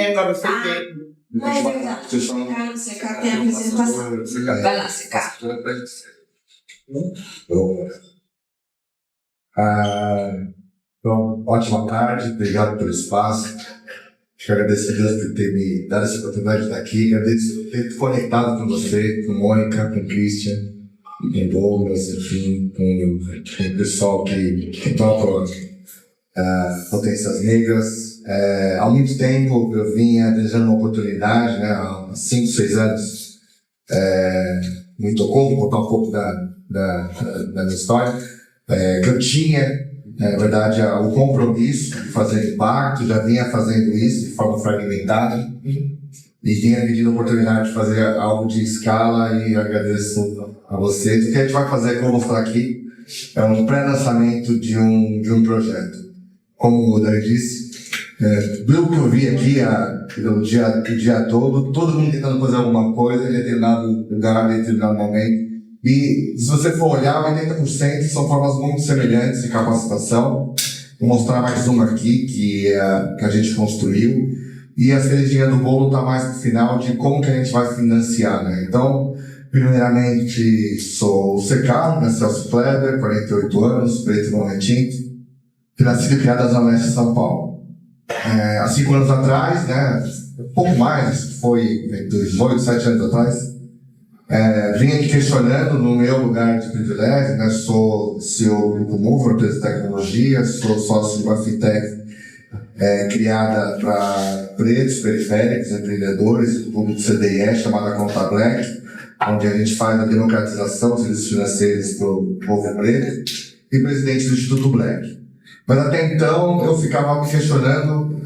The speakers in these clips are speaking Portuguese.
Agora você tem. Não é verdade. Cara, secar tem a apresentação. Vai lá, secar. Bom, ótima tarde, obrigado pelo espaço. Quero agradecer a Deus por ter me dado essa oportunidade de estar aqui. Agradeço por ter conectado com você, com Mônica, com Christian, com Douglas, enfim, com o pessoal que toca Potências Negras. Há muito tempo eu vinha desejando uma oportunidade, né, há 5, 6 anos, me tocou, vou contar um pouco da minha história, que eu tinha, na verdade, o compromisso de fazer impacto, já vinha fazendo isso de forma fragmentada e tinha pedido a oportunidade de fazer algo de escala e agradeço a vocês. O que a gente vai fazer, como eu vou mostrar aqui, é um pré-lançamento de um projeto. Como o Dani disse, pelo que eu vi aqui o dia todo mundo tentando fazer alguma coisa em determinado lugar, em determinado momento. E se você for olhar, 80% são formas muito semelhantes de capacitação. Vou mostrar mais uma aqui que a gente construiu. E a cerejinha do bolo está mais no final de como que a gente vai financiar, né? Então, primeiramente, sou o CK, né? Celso Kleber, 48 anos, preto e não retinto. Nascido e criado na Zona Leste de São Paulo. Há 5 anos atrás, né? Um pouco mais, foi 18, 7 anos atrás. Vim aqui questionando no meu lugar de privilégio, né? Sou CEO do Grupo Move, empresa de tecnologia, sou sócio de uma fintech criada para pretos, periféricos, empreendedores, do clube de CDE, chamada Conta Black, onde a gente faz a democratização dos serviços financeiros para o povo preto, e presidente do Instituto Black. Mas até então eu ficava me questionando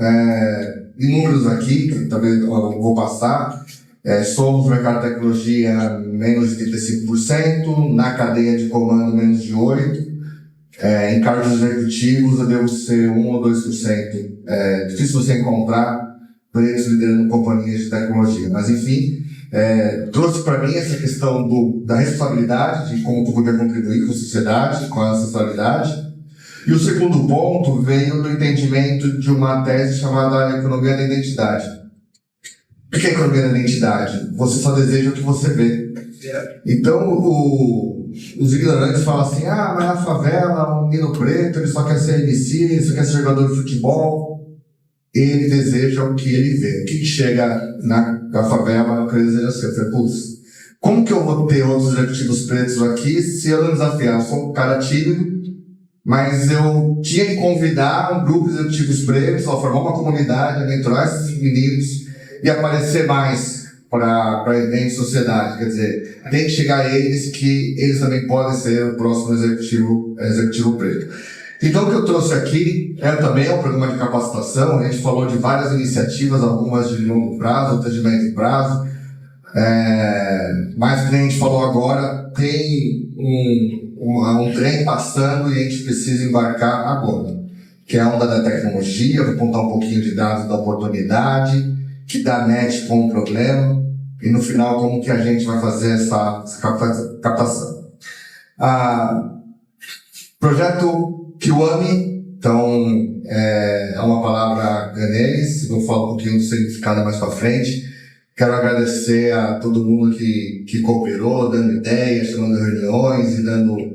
em números aqui, que talvez eu vou passar. Somos no mercado de tecnologia menos de 35%, na cadeia de comando menos de 8%, em cargos executivos eu devo ser 1 ou 2%. Difícil você encontrar pretos liderando companhias de tecnologia, mas enfim, trouxe para mim essa questão da responsabilidade, de como tu poder contribuir com a sociedade, com a ancestralidade. E o segundo ponto veio do entendimento de uma tese chamada Economia da Identidade. O que é Economia da Identidade? Você só deseja o que você vê. Então, os ignorantes falam assim, mas na favela, um menino preto, ele só quer ser MC, ele só quer ser jogador de futebol. Ele deseja o que ele vê. O que chega na favela, o que ele deseja ser. Eu falei, putz, como que eu vou ter outros executivos pretos aqui se eu não desafiar? Eu sou um cara tímido, mas eu tinha que convidar um grupo de executivos pretos a formar uma comunidade, a mentorar esses meninos e aparecer mais para eventos de sociedade. Quer dizer, tem que chegar a eles que eles também podem ser o próximo executivo preto. Então o que eu trouxe aqui também é um programa de capacitação. A gente falou de várias iniciativas, algumas de longo prazo, outras de médio prazo. Mas como a gente falou agora, tem um trem passando e a gente precisa embarcar agora, que é a onda da tecnologia. Vou contar um pouquinho de dados da oportunidade, que dá match com o problema, e no final como que a gente vai fazer essa captação. Projeto Kiwami, então é uma palavra ganês, eu falo um pouquinho do significado mais para frente. Quero agradecer a todo mundo que cooperou, dando ideias, chamando reuniões e dando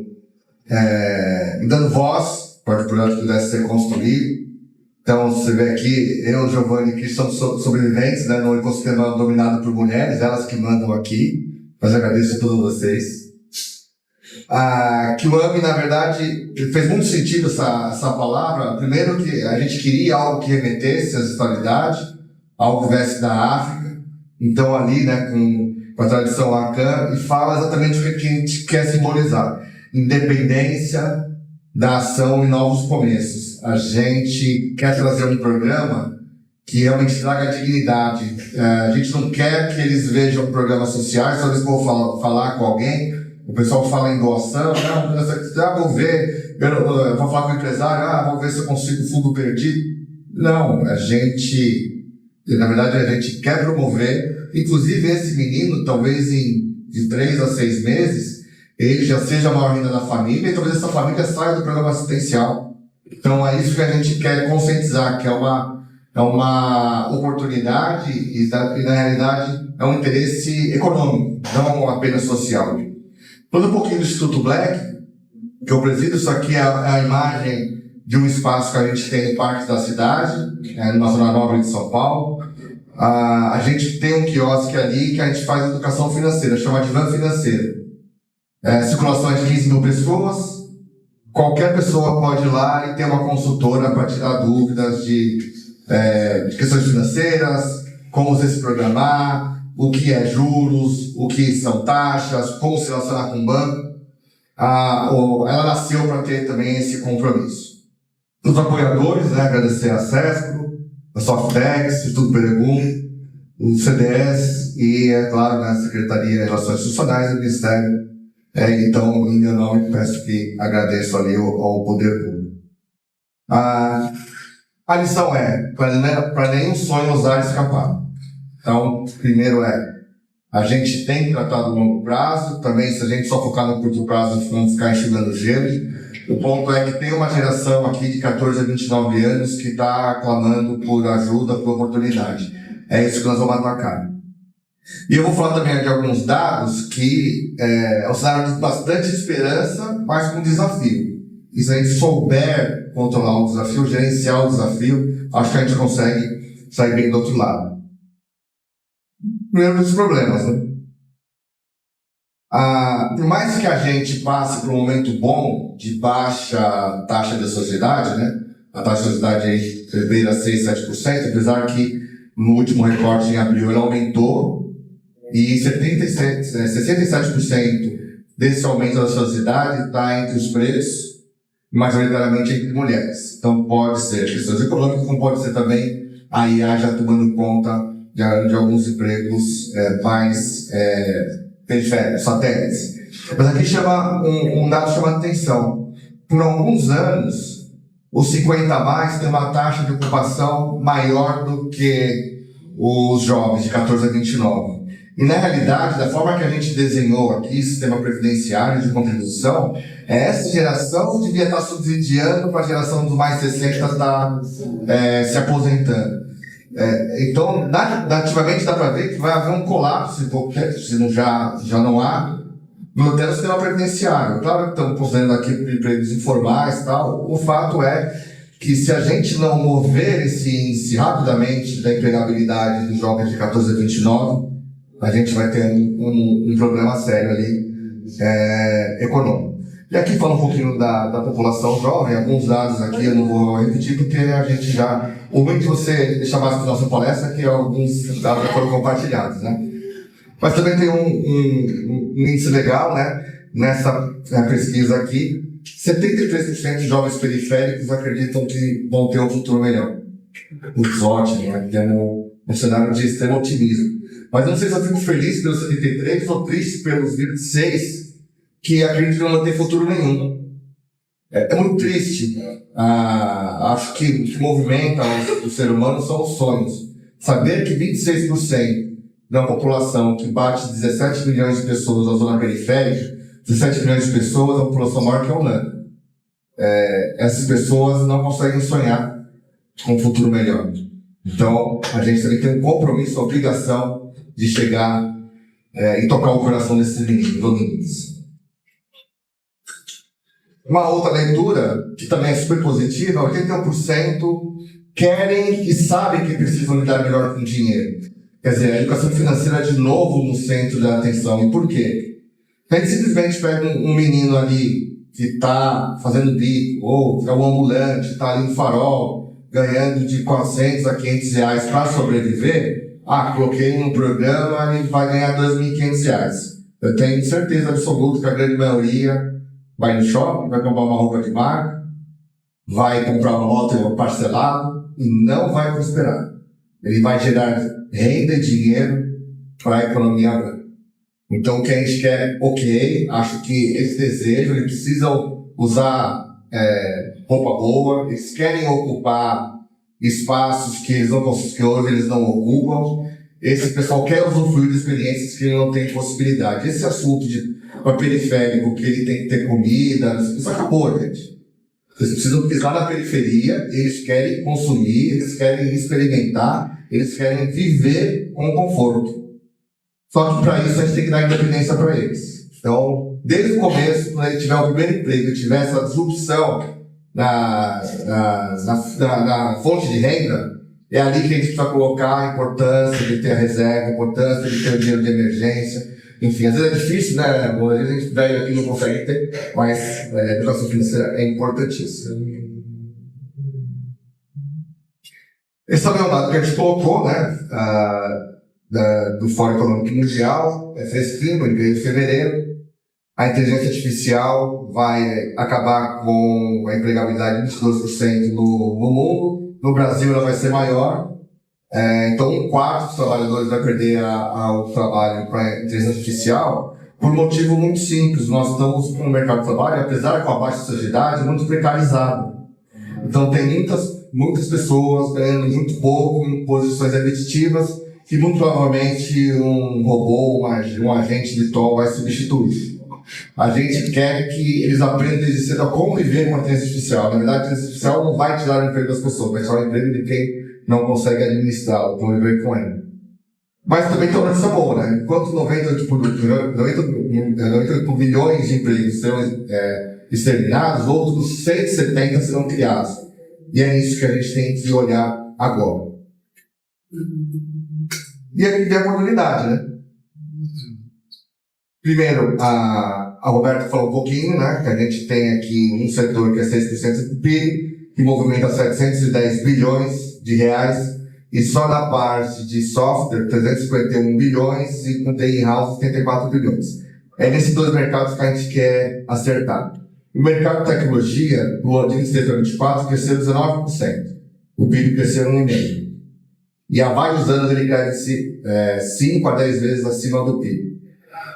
voz para que o projeto pudesse ser construído. Então, você vê aqui, eu, Giovanni e Cris somos sobreviventes, né? No ecossistema dominado por mulheres, elas que mandam aqui, mas agradeço a todos vocês. A Kiwami, na verdade, fez muito sentido essa palavra. Primeiro que a gente queria algo que remetesse à ancestralidade, algo que viesse da África. Então ali, né, com a tradição Akan, e fala exatamente o que a gente quer simbolizar. Independência da ação e novos começos. A gente quer trazer um programa que realmente traga dignidade. A gente não quer que eles vejam programas sociais, só eles vão falar com alguém, o pessoal fala em doação, vou ver, eu vou falar com o empresário, vou ver se eu consigo fundo perdido. Não, na verdade a gente quer promover, inclusive esse menino, talvez de 3 a 6 meses, ele já seja a maior renda da família, e talvez essa família saia do programa assistencial. Então é isso que a gente quer conscientizar, que é é uma oportunidade e na realidade é um interesse econômico, não apenas social. Falando um pouquinho do Instituto Black, que eu presido, isso aqui é a imagem de um espaço que a gente tem no Parque da Cidade, numa zona nobre de São Paulo. A gente tem um quiosque ali que a gente faz educação financeira, chama de van financeira. Circulação de 15 mil pessoas, qualquer pessoa pode ir lá e ter uma consultora para tirar dúvidas de questões financeiras, como você se programar, o que é juros, o que são taxas, como se relacionar com o banco. Ela nasceu para ter também esse compromisso. Os apoiadores, agradecer a CESPRO, a Softex, Instituto Peregum, o CDS e, é claro, a Secretaria de Relações Institucionais do Ministério. Então, em meu nome, peço que agradeço ali ao Poder Público. A lição para nenhum sonho ousar escapar. Então, primeiro a gente tem que tratar do longo prazo, também se a gente só focar no curto prazo, vamos ficar enxugando gelo. O ponto é que tem uma geração aqui de 14 a 29 anos que está clamando por ajuda, por oportunidade. É isso que nós vamos atacar. E eu vou falar também de alguns dados que é um cenário de bastante esperança, mas com desafio. E se a gente souber controlar o desafio, gerenciar o desafio, acho que a gente consegue sair bem do outro lado. Primeiro dos problemas, por mais que a gente passe por um momento bom de baixa taxa de sociedade, a taxa de sociedade aí beira 6, 7%, apesar que no último recorte em abril ela aumentou, e 67% desse aumento da sociedade está entre os preços, majoritariamente entre mulheres. Então pode ser questões econômicas, como pode ser também a IA já tomando conta de alguns empregos mais periféricos, satélites. Mas aqui chama um dado chama atenção. Por alguns anos, os 50 a mais têm uma taxa de ocupação maior do que os jovens de 14 a 29. E na realidade, da forma que a gente desenhou aqui, sistema previdenciário de contribuição, essa geração devia estar subsidiando para a geração dos mais 60 estar se aposentando. Então, nativamente dá para ver que vai haver um colapso, se não já não há, no sistema previdenciário. Claro que estamos fazendo aqui empregos informais e tal. O fato é que se a gente não mover esse índice rapidamente da empregabilidade dos jovens de 14 a 29, a gente vai ter um problema sério ali, econômico. E aqui fala um pouquinho da população jovem, alguns dados aqui eu não vou repetir, porque a gente já... O momento que você deixar mais para a nossa palestra, que alguns dados já foram compartilhados, Mas também tem um índice legal, nessa pesquisa aqui, 73% de jovens periféricos acreditam que vão ter um futuro melhor. Muito ótimo, que é um cenário de extremo otimismo. Mas eu não sei se eu fico feliz pelos 73 ou triste pelos 26 que acreditam que não vão ter futuro nenhum. É muito triste. Acho que o que movimenta o ser humano são os sonhos. Saber que 26% da população que bate 17 milhões de pessoas na zona periférica, 17 milhões de pessoas é uma população maior que a Holanda. Essas pessoas não conseguem sonhar com um futuro melhor. Então, a gente também tem um compromisso, a obrigação de chegar e tocar o coração desses meninos. Uma outra leitura, que também é super positiva, 81% querem e sabem que precisam lidar melhor com dinheiro. Quer dizer, a educação financeira de novo no centro da atenção. E por quê? A gente simplesmente pega um menino ali que está fazendo bico, ou é um ambulante, está ali no farol, ganhando de 400 a 500 reais para sobreviver. Coloquei no programa, ele vai ganhar 2.500 reais. Eu tenho certeza absoluta que a grande maioria vai no shopping, vai comprar uma roupa de marca, vai comprar uma moto parcelado e não vai prosperar. Ele vai gerar renda e dinheiro para a economia agora. Então, o que a gente quer, acho que esse desejo, eles precisam usar roupa boa, eles querem ocupar espaços que hoje eles não ocupam. Esse pessoal quer usufruir de experiências que ele não tem possibilidade. Esse assunto de periférico, que ele tem que ter comida, isso acabou, gente. Eles precisam pisar na periferia, eles querem consumir, eles querem experimentar, eles querem viver com conforto. Só que para isso a gente tem que dar independência para eles. Então, desde o começo, quando ele tiver o primeiro emprego e tiver essa disrupção na fonte de renda, é ali que a gente precisa colocar a importância de ter a reserva, a importância de ter o dinheiro de emergência. Enfim, às vezes é difícil, né? Às vezes a gente velho aqui não consegue ter, mas a educação financeira é importantíssima. Esse também é um dado que a gente colocou, né? Do Fórum Econômico Mundial, fresquinho, ele veio em fevereiro. A inteligência artificial vai acabar com a empregabilidade de 22% no mundo. No Brasil ela vai ser maior. Então, 1/4 dos trabalhadores vai perder o trabalho para a inteligência artificial por um motivo muito simples. Nós estamos com o mercado de trabalho, apesar com a baixa sociedade, muito precarizado. Então, tem muitas pessoas ganhando muito pouco em posições repetitivas que muito provavelmente um robô, um agente virtual vai substituir. A gente quer que eles aprendam desde cedo a como viver com a inteligência artificial. Na verdade, a inteligência artificial não vai tirar o emprego das pessoas, vai tirar o emprego de quem não consegue administrá-lo, então viver com ele. Mas também tem uma notícia boa, né? Enquanto 98 bilhões de empregos serão exterminados, outros 170 serão criados. E é isso que a gente tem que olhar agora. E aqui vem a oportunidade, né? Primeiro, a Roberta falou um pouquinho, né? Que a gente tem aqui um setor que é 6% do PIB, que movimenta 710 bilhões de reais, e só na parte de software, 351 bilhões, e com TI House, 74 bilhões. É nesses dois mercados que a gente quer acertar. O mercado de tecnologia, no ano de 2024, cresceu 19%. O PIB cresceu 1,5%. E há vários anos ele cresce 5 a 10 vezes acima do PIB.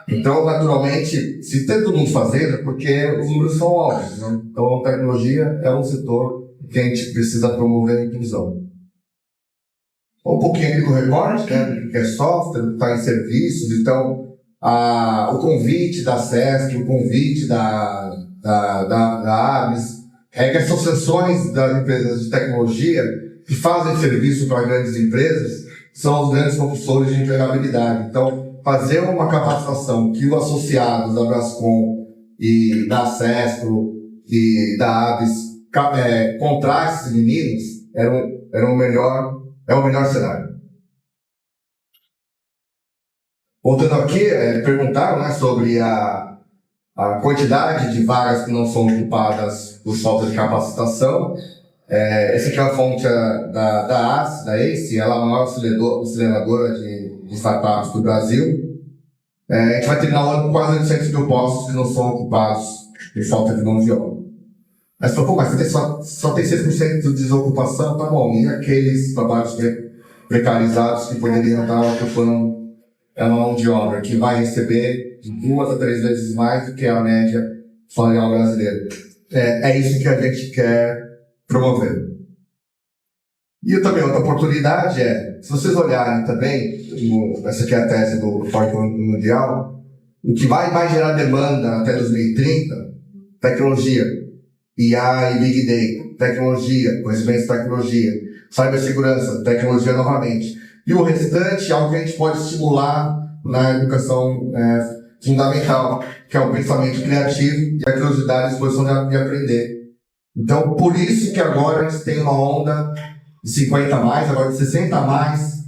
Então, naturalmente, se tem todo mundo fazendo, é porque os números são óbvios, né? Então, a tecnologia é um setor que a gente precisa promover a inclusão. Um pouquinho aqui do recorte, né, que é software, está em serviços. Então, o convite da SESC, o convite da ABS, que são sessões das empresas de tecnologia que fazem serviço para grandes empresas, são os grandes propulsores de empregabilidade. Então, fazer uma capacitação que os associados da Brascom e da SESCO e da ABS contratem esses meninos é o melhor cenário. Voltando aqui, perguntaram, né, sobre a quantidade de vagas que não são ocupadas por falta de capacitação. Essa aqui é a fonte da ACE, ela é a maior aceleradora de startups do Brasil. A gente vai terminar o ano com quase 800 mil postos que não são ocupados por falta de mão de obra. Mas só tem 6% de desocupação, tá bom. E aqueles trabalhos precarizados que poderiam estar ocupando a mão de obra, que vai receber 2 a 3 vezes mais do que a média salarial brasileira. É isso que a gente quer promover. E também outra oportunidade se vocês olharem também, essa aqui é a tese do Fórum Econômico Mundial, o que vai mais gerar demanda até 2030, tecnologia, IA e Big Data, tecnologia, conhecimento de tecnologia, cibersegurança, tecnologia novamente. E o restante é algo que a gente pode estimular na educação fundamental, que é o pensamento criativo e a curiosidade e a disposição de aprender. Então, por isso que agora a gente tem uma onda de 50 a mais, agora de 60 a mais,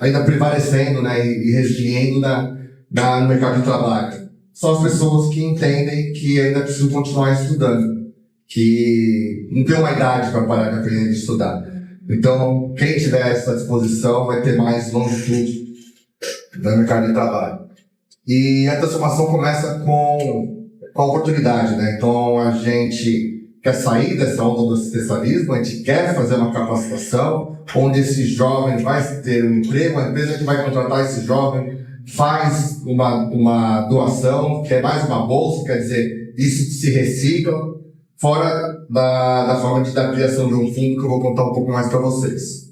ainda prevalecendo, né, e resilindo no mercado de trabalho. São as pessoas que entendem que ainda precisam continuar estudando, que não tem uma idade para parar de aprender de estudar. Então, quem tiver essa disposição vai ter mais longitude no mercado de trabalho. E a transformação começa com a oportunidade, né? Então, a gente quer sair dessa onda do assistencialismo, a gente quer fazer uma capacitação, onde esse jovem vai ter um emprego, a empresa que vai contratar esse jovem faz uma doação, que é mais uma bolsa, quer dizer, isso se recicla, fora da forma da criação de um fundo, que eu vou contar um pouco mais para vocês.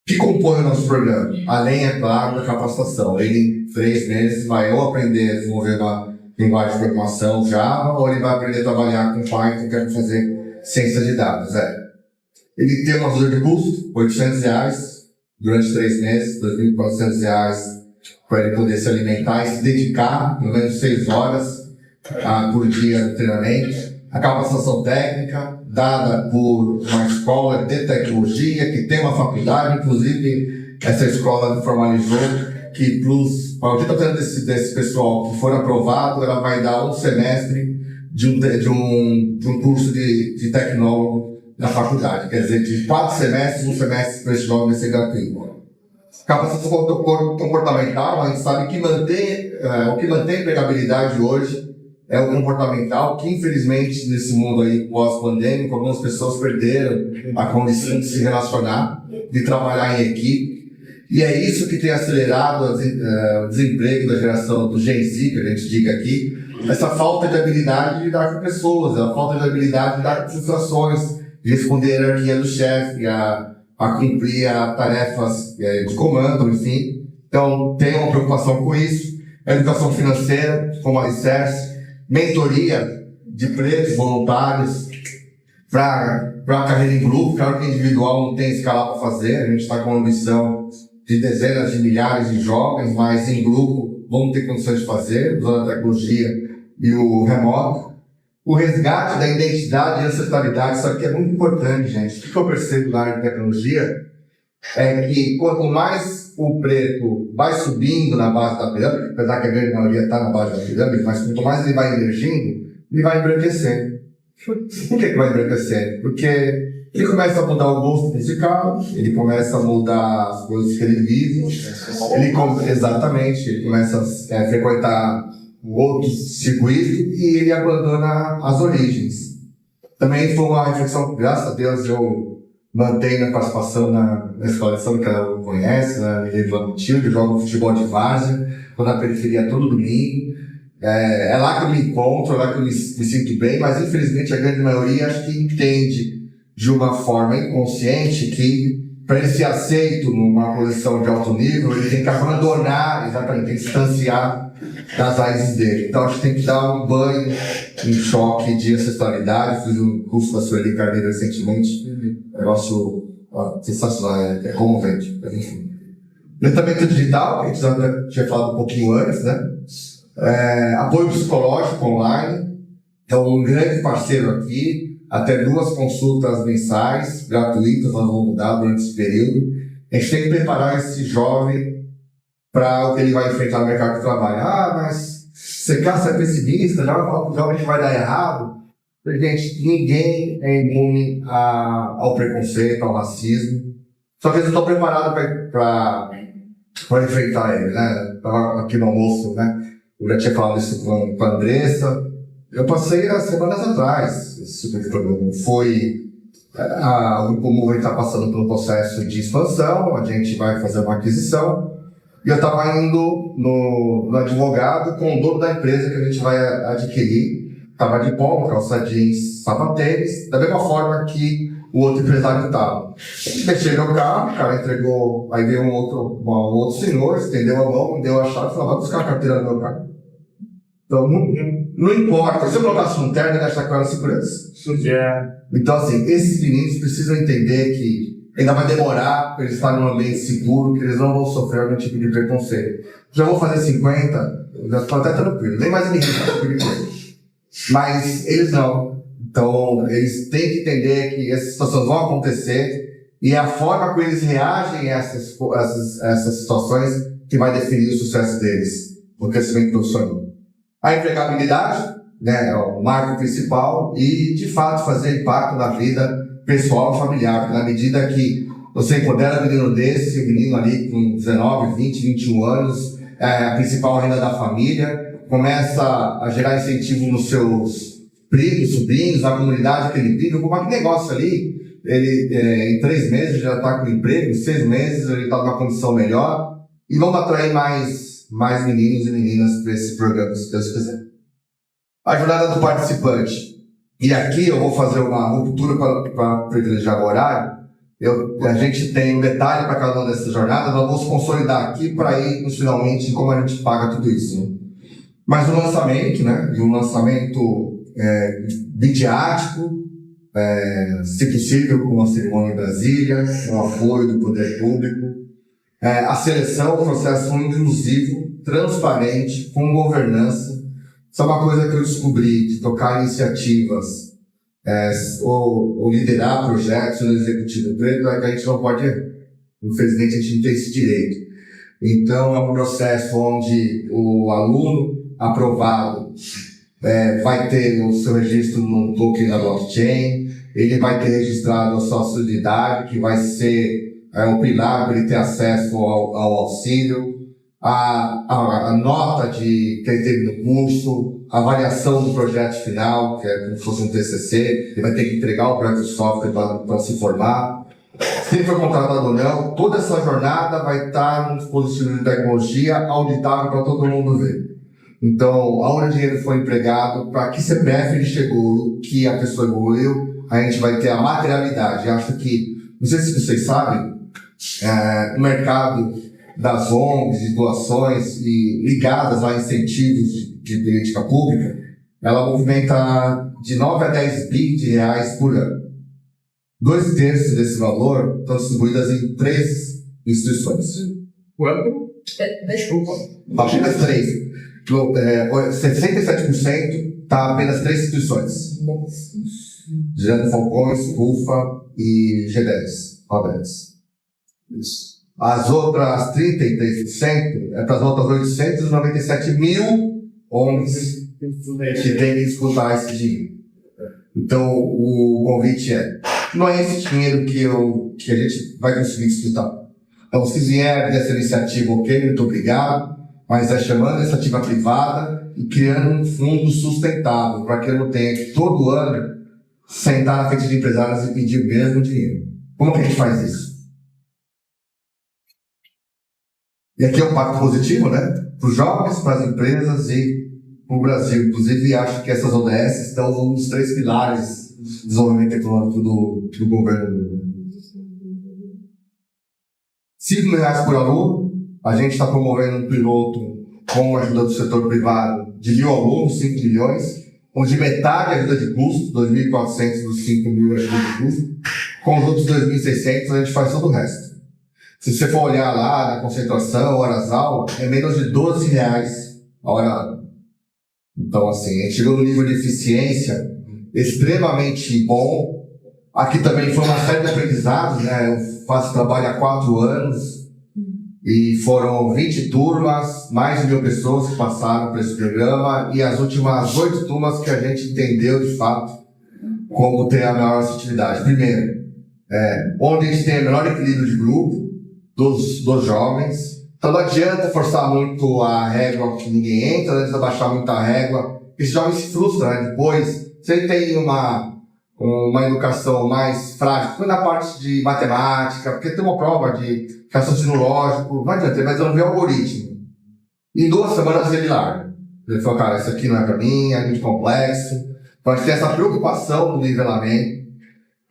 O que compõe o nosso programa? Além, é claro, da capacitação. Ele, em 3 meses, vai ou aprender a desenvolver uma linguagem de programação Java, ou ele vai aprender a trabalhar com Python, quer fazer ciência de dados. Ele tem uma ajuda de custo, R$800, durante 3 meses, R$2.400, para ele poder se alimentar e se dedicar, pelo menos 6 horas por dia no treinamento. A capacitação técnica, dada por uma escola de tecnologia, que tem uma faculdade, inclusive essa escola formalizou que para o total desse pessoal que for aprovado, ela vai dar um semestre de um curso de tecnólogo na faculdade. Quer dizer, de 4 semestres, um semestre para esse jovem vai ser gratuito. Capacitação comportamental, a gente sabe que o que mantém a empregabilidade hoje é o comportamental, que infelizmente nesse mundo aí pós-pandêmico, algumas pessoas perderam a condição de se relacionar, de trabalhar em equipe. E é isso que tem acelerado o desemprego da geração do Gen Z, que a gente diga aqui, essa falta de habilidade de lidar com pessoas, a falta de habilidade de lidar com frustrações, de responder a hierarquia do chefe, a cumprir tarefas de comando, enfim. Então, tem uma preocupação com isso. A educação financeira, como alicerce, mentoria de pretos voluntários para a carreira em grupo. Claro que individual não tem escala para fazer, a gente está com uma missão de dezenas de milhares de jovens, mas em grupo vamos ter condições de fazer, usando a tecnologia e o remoto. O resgate da identidade e ancestralidade, isso aqui é muito importante, gente. O que eu percebo na área de tecnologia é que quanto mais o preto vai subindo na base da pirâmide, apesar que a grande maioria está na base da pirâmide, mas quanto mais ele vai emergindo, ele vai embranquecendo. Por que vai embranquecendo? Porque ele começa a mudar o gosto musical, ele começa a mudar as coisas que ele vive, ele começa a frequentar outros circuitos e ele abandona as origens. Também foi uma reflexão, graças a Deus, eu mantenho minha participação na escola de samba, que ela conhece, na Igreja Motivo, que joga futebol de várzea, estou na periferia todo domingo. É lá que eu me encontro, é lá que eu me sinto bem, mas infelizmente a grande maioria acho que entende de uma forma inconsciente que para ele ser aceito numa posição de alto nível, ele tem que abandonar, exatamente, tem que distanciar das raízes dele. Então acho que tem que dar um banho, um choque de ancestralidade. Fiz um curso da Sueli Carneiro recentemente, negócio sensacional, é comovente. Enfim. Letramento digital, que a gente já tinha falado um pouquinho antes, né? Apoio psicológico online, é um grande parceiro aqui, até 2 consultas mensais, gratuitas, nós vamos mudar durante esse período. A gente tem que preparar esse jovem para o que ele vai enfrentar no mercado de trabalho. Mas você quer ser pessimista, já vai falar que o jovem vai dar errado. Gente, ninguém é imune ao preconceito, ao racismo. Só que eles não estão preparados para enfrentar ele, né? Estava aqui no almoço, né? Eu já tinha falado isso com a Andressa. Eu passei há semanas atrás esse tipo de problema. O Grupo Move está passando por um processo de expansão, a gente vai fazer uma aquisição, e eu estava indo no advogado com o dono da empresa que a gente vai adquirir. Estava de polo, calça jeans, sapatênis, da mesma forma que o outro empresário estava. Deixei meu carro, o cara entregou, aí veio um outro senhor, estendeu a mão, me deu a chave e falou: vai buscar a carteira do meu carro. Então, não importa, se eu colocasse um terno, ele ia achar que eu era segurança. Então, assim, esses meninos precisam entender que ainda vai demorar para eles estarem num ambiente seguro, que eles não vão sofrer algum tipo de preconceito. Já vou fazer 50, já estou até tranquilo, nem mais ninguém está tranquilo. Mas eles não. Então, eles têm que entender que essas situações vão acontecer e é a forma como eles reagem a essas situações que vai definir o sucesso deles, o crescimento profissional. A empregabilidade, né, é o marco principal, e de fato fazer impacto na vida pessoal e familiar, na medida que você empodera um menino desse, um menino ali com 19, 20, 21 anos, a principal renda da família, começa a gerar incentivo nos seus primos, sobrinhos, na comunidade que ele vive, como aquele negócio ali, ele em 3 meses já está com emprego, em 6 meses ele está numa condição melhor, e vamos atrair mais meninos e meninas para esse programa, se Deus quiser. A jornada do participante. E aqui eu vou fazer uma ruptura para privilegiar o horário. A gente tem um detalhe para cada uma dessas jornadas, nós vamos consolidar aqui para ir finalmente como a gente paga tudo isso. Né? Mas o lançamento, né? E um lançamento midiático, se possível, com uma cerimônia em Brasília, com o apoio do poder público. A seleção, o processo foi inclusivo, transparente, com governança. Isso é uma coisa que eu descobri, de tocar iniciativas ou liderar projetos no executivo preto, é que a gente não pode errar. Infelizmente, a gente não tem esse direito. Então, é um processo onde o aluno aprovado vai ter o seu registro no token da blockchain, ele vai ter registrado a sua solidariedade, que vai ser o pilar para ele ter acesso ao auxílio, a nota que ele teve no curso, a avaliação do projeto final, que é como se fosse um TCC, ele vai ter que entregar o projeto de software para se formar. Se ele for contratado ou não, toda essa jornada vai estar num dispositivo de tecnologia auditável para todo mundo ver. Então, aonde o dinheiro foi empregado, para que CPF ele chegou, que a pessoa evoluiu, a gente vai ter a materialidade. Acho que, não sei se vocês sabem, o mercado das ONGs e doações ligadas a incentivos de política pública, ela movimenta de 9 a 10 bi de reais por ano. 2/3 desse valor estão distribuídas em 3 instituições. Quanto? Desculpa. Apenas 3. 67% está apenas 3 instituições. Gerando Falcões, UFA e G10. Isso. As outras 33% é para as outras 897 mil ONGs que têm que disputar esse dinheiro. Então, o convite não é esse dinheiro que a gente vai conseguir disputar. Então, se vier dessa iniciativa, ok, muito obrigado, mas chamando a iniciativa privada e criando um fundo sustentável, para que eu não tenha que todo ano sentar na frente de empresários e pedir o mesmo dinheiro. Como que a gente faz isso? E aqui é um pacto positivo, né? Para os jovens, para as empresas e para o Brasil. Inclusive, acho que essas ODS estão um dos 3 pilares do desenvolvimento econômico do governo. R$5.000 por aluno. A gente está promovendo um piloto com a ajuda do setor privado de 1.000 alunos, 5 milhões, onde metade é ajuda de custo, 2.400 dos 5.000 é ajuda de custo. Com os outros 2.600, a gente faz todo o resto. Se você for olhar lá na concentração, horas-aula, é menos de R$12 a hora. Então, assim, a gente chegou no nível de eficiência extremamente bom. Aqui também foi uma série de aprendizados, né? Eu faço trabalho há 4 anos e foram 20 turmas, mais de 1.000 pessoas que passaram por esse programa e as últimas 8 turmas que a gente entendeu, de fato, como ter a maior assertividade. Primeiro, onde a gente tem o menor equilíbrio de grupo, dos jovens. Então não adianta forçar muito a régua que ninguém entra, não adianta baixar muito a régua. Esse jovem se frustra, né? Depois, se ele tem uma educação mais frágil, foi na parte de matemática, porque tem uma prova de raciocínio lógico, não adianta, ele vai desenvolver o algoritmo. Em 2 semanas ele larga. Ele falou, cara, isso aqui não é pra mim, é muito complexo. Então a gente tem essa preocupação no nivelamento.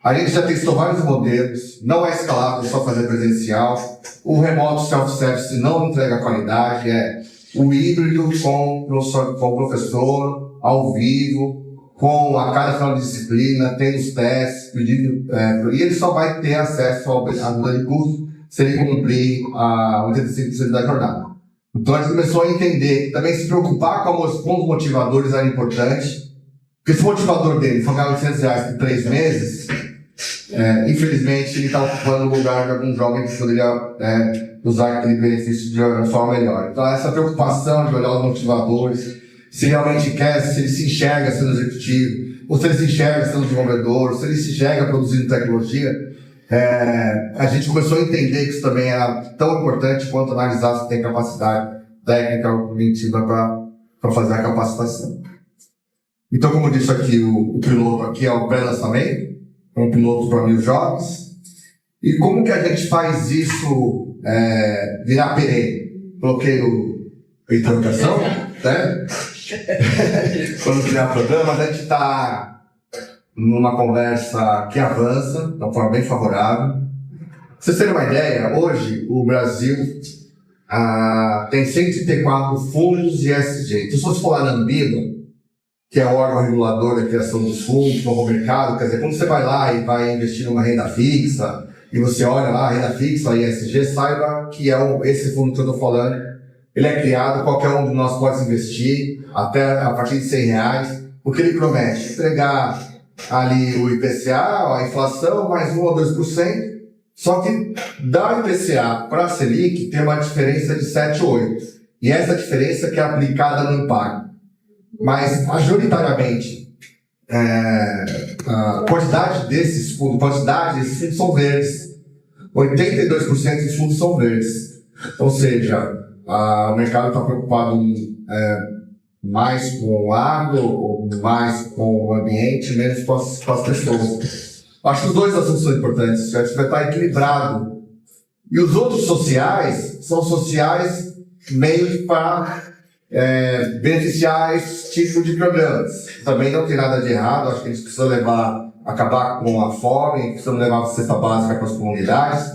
A gente já testou vários modelos, não é escalável só fazer presencial. O remoto self-service não entrega qualidade, é o híbrido com o professor, ao vivo, com a cada final de disciplina, tem os testes, pedindo, e ele só vai ter acesso à ajuda de curso se ele cumprir a 85% da jornada. Então a gente começou a entender, também se preocupar com os pontos motivadores era importante, porque se o motivador dele for ganhar R$800 por 3 meses, infelizmente ele está ocupando o lugar de algum jovem que poderia usar aquele benefício de uma forma melhor. Então essa preocupação de olhar os motivadores, se realmente quer, se ele se enxerga sendo executivo, ou se ele se enxerga sendo desenvolvedor, se ele se enxerga produzindo tecnologia, a gente começou a entender que isso também era tão importante quanto analisar se tem capacidade técnica ou cognitiva para fazer a capacitação. Então, como eu disse aqui, o piloto aqui é o pré-lançamento, é um piloto para 1.000 jovens. E como que a gente faz isso virar perene? Coloquei a interrogação, né? Quando criar programas, a gente está numa conversa que avança de uma forma bem favorável. Pra vocês terem uma ideia, hoje o Brasil tem 134 fundos de ESG. Então, se você for lá na Anbima, que é o órgão regulador da criação dos fundos, no mercado, quer dizer, quando você vai lá e vai investir numa renda fixa, e você olha lá, renda fixa, ESG, saiba que esse fundo que eu estou falando, ele é criado, qualquer um de nós pode investir, até a partir de R$100, porque ele promete entregar ali o IPCA, a inflação, mais 1 ou 2%, só que da IPCA para a Selic tem uma diferença de 7 ou 8. E essa diferença que é aplicada no impacto. Mas, majoritariamente, a quantidade desses fundos são verdes. 82% dos fundos são verdes. Ou seja, o mercado está preocupado mais com o agro, mais com o ambiente, menos com as pessoas. Acho que os dois assuntos são importantes, vai estar equilibrado. E os outros sociais são sociais meio para beneficiar esse tipo de programas. Também não tem nada de errado, acho que eles precisam acabar com a fome, precisam levar a cesta básica para as comunidades,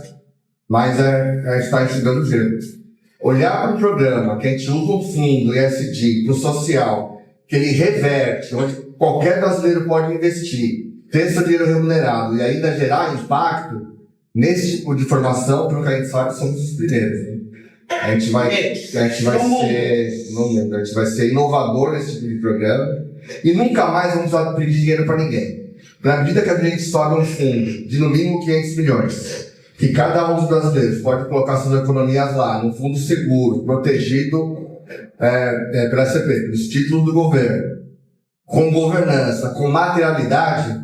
mas a gente está enxergando o jeito. Olhar para o programa que a gente usa o fundo ESG para o social, que ele reverte, onde qualquer brasileiro pode investir, ter esse dinheiro remunerado e ainda gerar impacto nesse tipo de formação, pelo que a gente sabe, somos os primeiros. A gente vai ser inovador nesse tipo de programa e nunca mais vamos pedir dinheiro para ninguém. Na medida que a gente sobe um fundo de no mínimo 500 milhões, que cada um dos brasileiros pode colocar suas economias lá, num fundo seguro, protegido pela CP, pelos títulos do governo, com governança, com materialidade,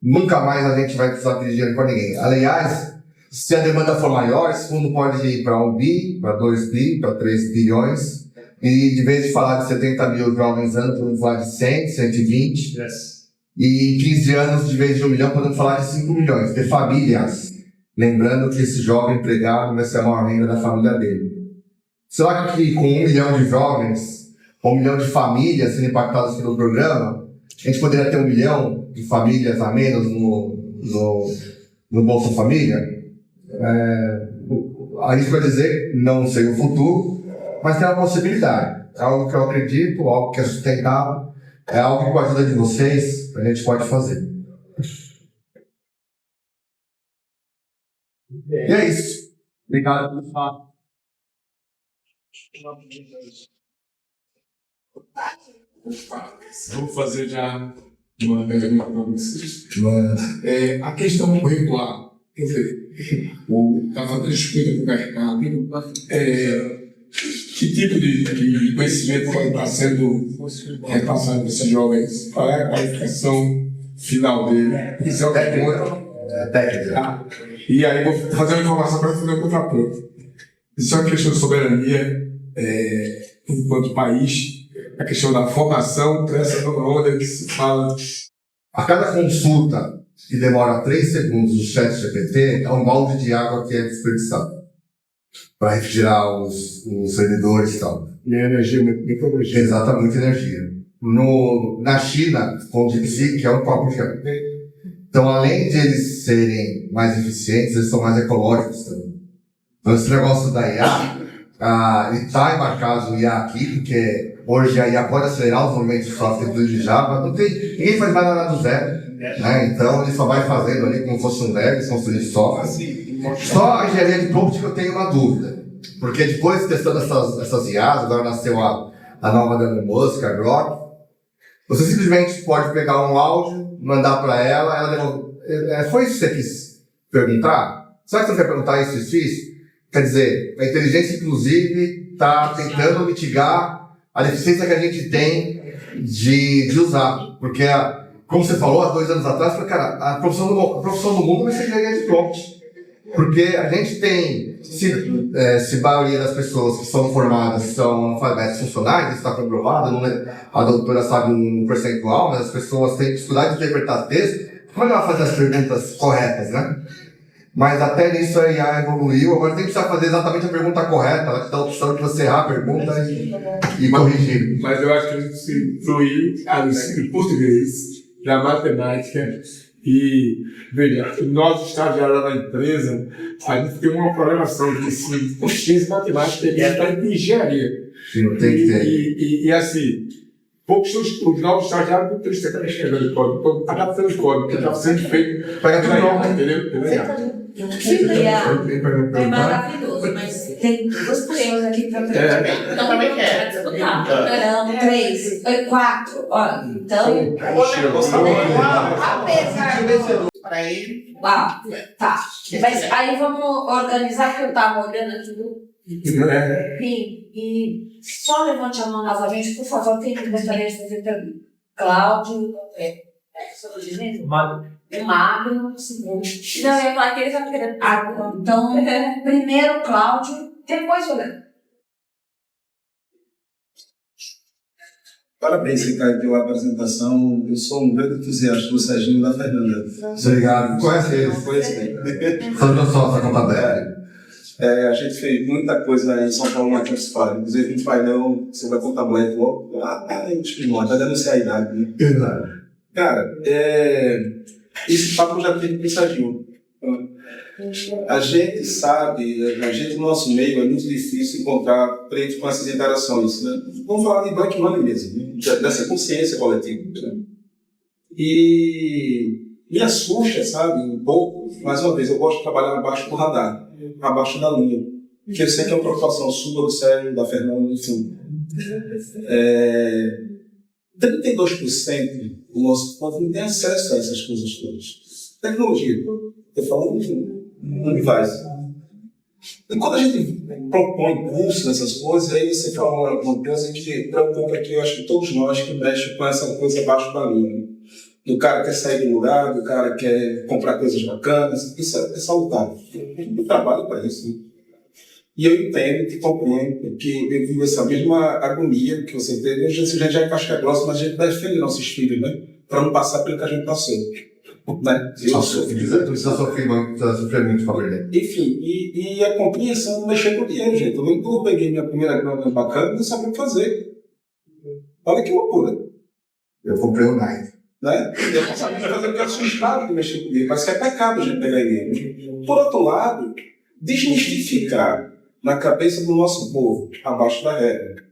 nunca mais a gente vai precisar pedir dinheiro para ninguém. Aliás, se a demanda for maior, esse fundo pode ir para 1 bi, para 2 bi, para 3 bilhões, e de vez de falar de 70 mil jovens anos, podemos falar de 100, 120, e em 15 anos, de vez de 1 milhão, podemos falar de 5 milhões, de famílias. Lembrando que esse jovem empregado vai ser a maior renda da família dele. Será que com 1 milhão de jovens, 1 milhão de famílias sendo impactadas pelo programa, a gente poderia ter 1 milhão de famílias a menos no Bolsa Família? Isso quer dizer, não sei o futuro, mas tem uma possibilidade. É algo que eu acredito, algo que é sustentável, é algo que com a ajuda de vocês a gente pode fazer. E é isso. Obrigado pelo fato. Vou fazer já uma pergunta para vocês. A questão curricular, quer dizer, estava discutindo com o mercado, que tipo de conhecimento está sendo repassado para esses jovens? Qual é a qualificação final dele? Isso é o técnico. E aí vou fazer uma informação para fazer um contraponto. Isso é uma questão de soberania enquanto país, a questão da formação, essa onda que se fala. A cada consulta que demora 3 segundos no chat GPT, é um balde de água que é desperdiçado para retirar os servidores e tal. E a energia, microenergia. Exatamente, energia. Na China, com o DeepSeek, é um papo de água. Então, além de eles serem mais eficientes, eles são mais ecológicos também. Então, esse negócio da IA, ele está embarcado no IA aqui, porque hoje a IA pode acelerar os movimentos de software de Java, ninguém faz mais nada do zero. Né? Então, ele só vai fazendo ali como se fosse um Lego, construir software. Só a engenharia de prompt que eu tenho uma dúvida. Porque depois, testando essas IAs, agora nasceu a nova da Elon Musk, a Grok, você simplesmente pode pegar um áudio, mandar para ela foi isso que você quis perguntar? Será que você quer perguntar isso? Quer dizer, a inteligência, inclusive, está tentando mitigar a deficiência que a gente tem de usar. Porque, como você falou, há 2 anos atrás, a profissão do mundo vai ser engenharia de prompt. Porque a gente tem, se a maioria das pessoas que são formadas são analfabetas funcionais, isso está comprovado, a doutora sabe um percentual, mas as pessoas têm dificuldade de interpretar texto, como ela fazer as perguntas corretas, né? Mas até nisso a IA evoluiu, agora tem que precisar fazer exatamente a pergunta correta, ela te dá a opção de você errar a pergunta e corrigir. Mas eu acho que a gente se fluir em português, da matemática E, veja, nós estagiários da empresa, a gente tem uma programação de ensino com ciência e matemática e está em engenharia. Sim, tem que ter. E assim, poucos os novos estagiários não têm que estar escrevendo código, estão adaptando o código, que está sendo feito para tudo novo, entendeu? É maravilhoso, mas tem duas erros aqui para frente. Eu também quero. Não, 3, 4. Ó, então. Apesar. Para ele. Tá. Mas aí vamos organizar, porque eu estava olhando aqui no. E só levante a mão novamente, por favor, quem gostaria de fazer pergunta? Cláudio, o Magno, segundo. Não, eu ia falar que ele estava querendo. Então, primeiro Cláudio, depois o Leandro. Parabéns, Ricardo, pela apresentação. Eu sou um grande entusiasta do Serginho e da Fernanda. Obrigado. Conhece eles? São meus sócios da Contabele. A gente fez muita coisa em São Paulo na Campus Party. Inclusive, um painel sobre a Contabele logo. Vai denunciar a idade, né? Exato. Cara, esse papo já teve com o Serginho. A gente sabe, a gente no nosso meio é muito difícil encontrar preto com essas interações, né? Vamos falar de black money mesmo, né? Dessa consciência coletiva, né? E me assusta, sabe, um pouco. Mais uma vez, eu gosto de trabalhar abaixo do radar, abaixo da linha, porque eu sei que é uma preocupação sua, do Sérgio, da Fernanda, enfim. 32% do nosso povo não tem acesso a essas coisas todas. Tecnologia, eu falo, enfim. Univais. E quando a gente propõe curso nessas coisas, aí você fala uma coisa que preocupa aqui, eu acho que todos nós que mexem com essa coisa abaixo da linha. Do cara que quer sair do lugar, do cara que quer comprar coisas bacanas, isso é salutável. Eu trabalho para isso. Né? E eu entendo e compreendo que eu vivo essa mesma agonia que você teve. A gente já é casca grossa, mas a gente defende nossos filhos, né? Para não passar pelo que a gente passou. Né? Precisa sofrer muito para perder. Enfim, e a compreensão não mexer com o dinheiro, gente. Eu peguei minha primeira grana bacana e não sabia o que fazer. Olha que loucura. Eu comprei um Nike. Né? Eu não sabia fazer porque eu assustado de mexer com dinheiro, mas que é pecado a gente pegar dinheiro. Por outro lado, desmistificar na cabeça do nosso povo, abaixo da regra,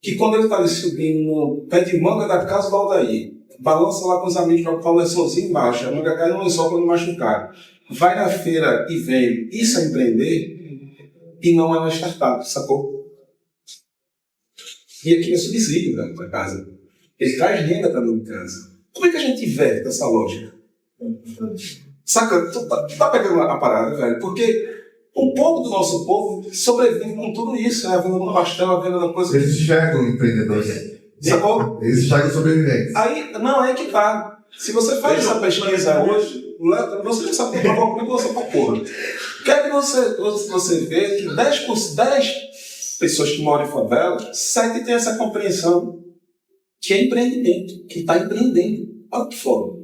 que quando ele está ali subindo no pé de manga da casa do Aldair, balança lá com os amigos para o lençolzinho embaixo, a manga cai no lençol para não machucar. Vai na feira e vende. Isso é empreender e não é uma startup, sacou? E aqui é subsídio da casa. Ele traz renda para dentro de casa. Como é que a gente inverte essa lógica? Saca? Tu tá pegando a parada, velho? Porque um pouco do nosso povo sobrevive com tudo isso, né? A venda do pastel, a venda da coisa. Eles enxergam empreendedores. Sacou? Eles enxergam sobreviventes. Aí, não, é que tá. Se você faz essa pesquisa hoje, você já sabe como é que você tá porra. O que é que você vê que 10 pessoas que moram em favela, 7 têm essa compreensão que é empreendimento, que está empreendendo. Olha que foda.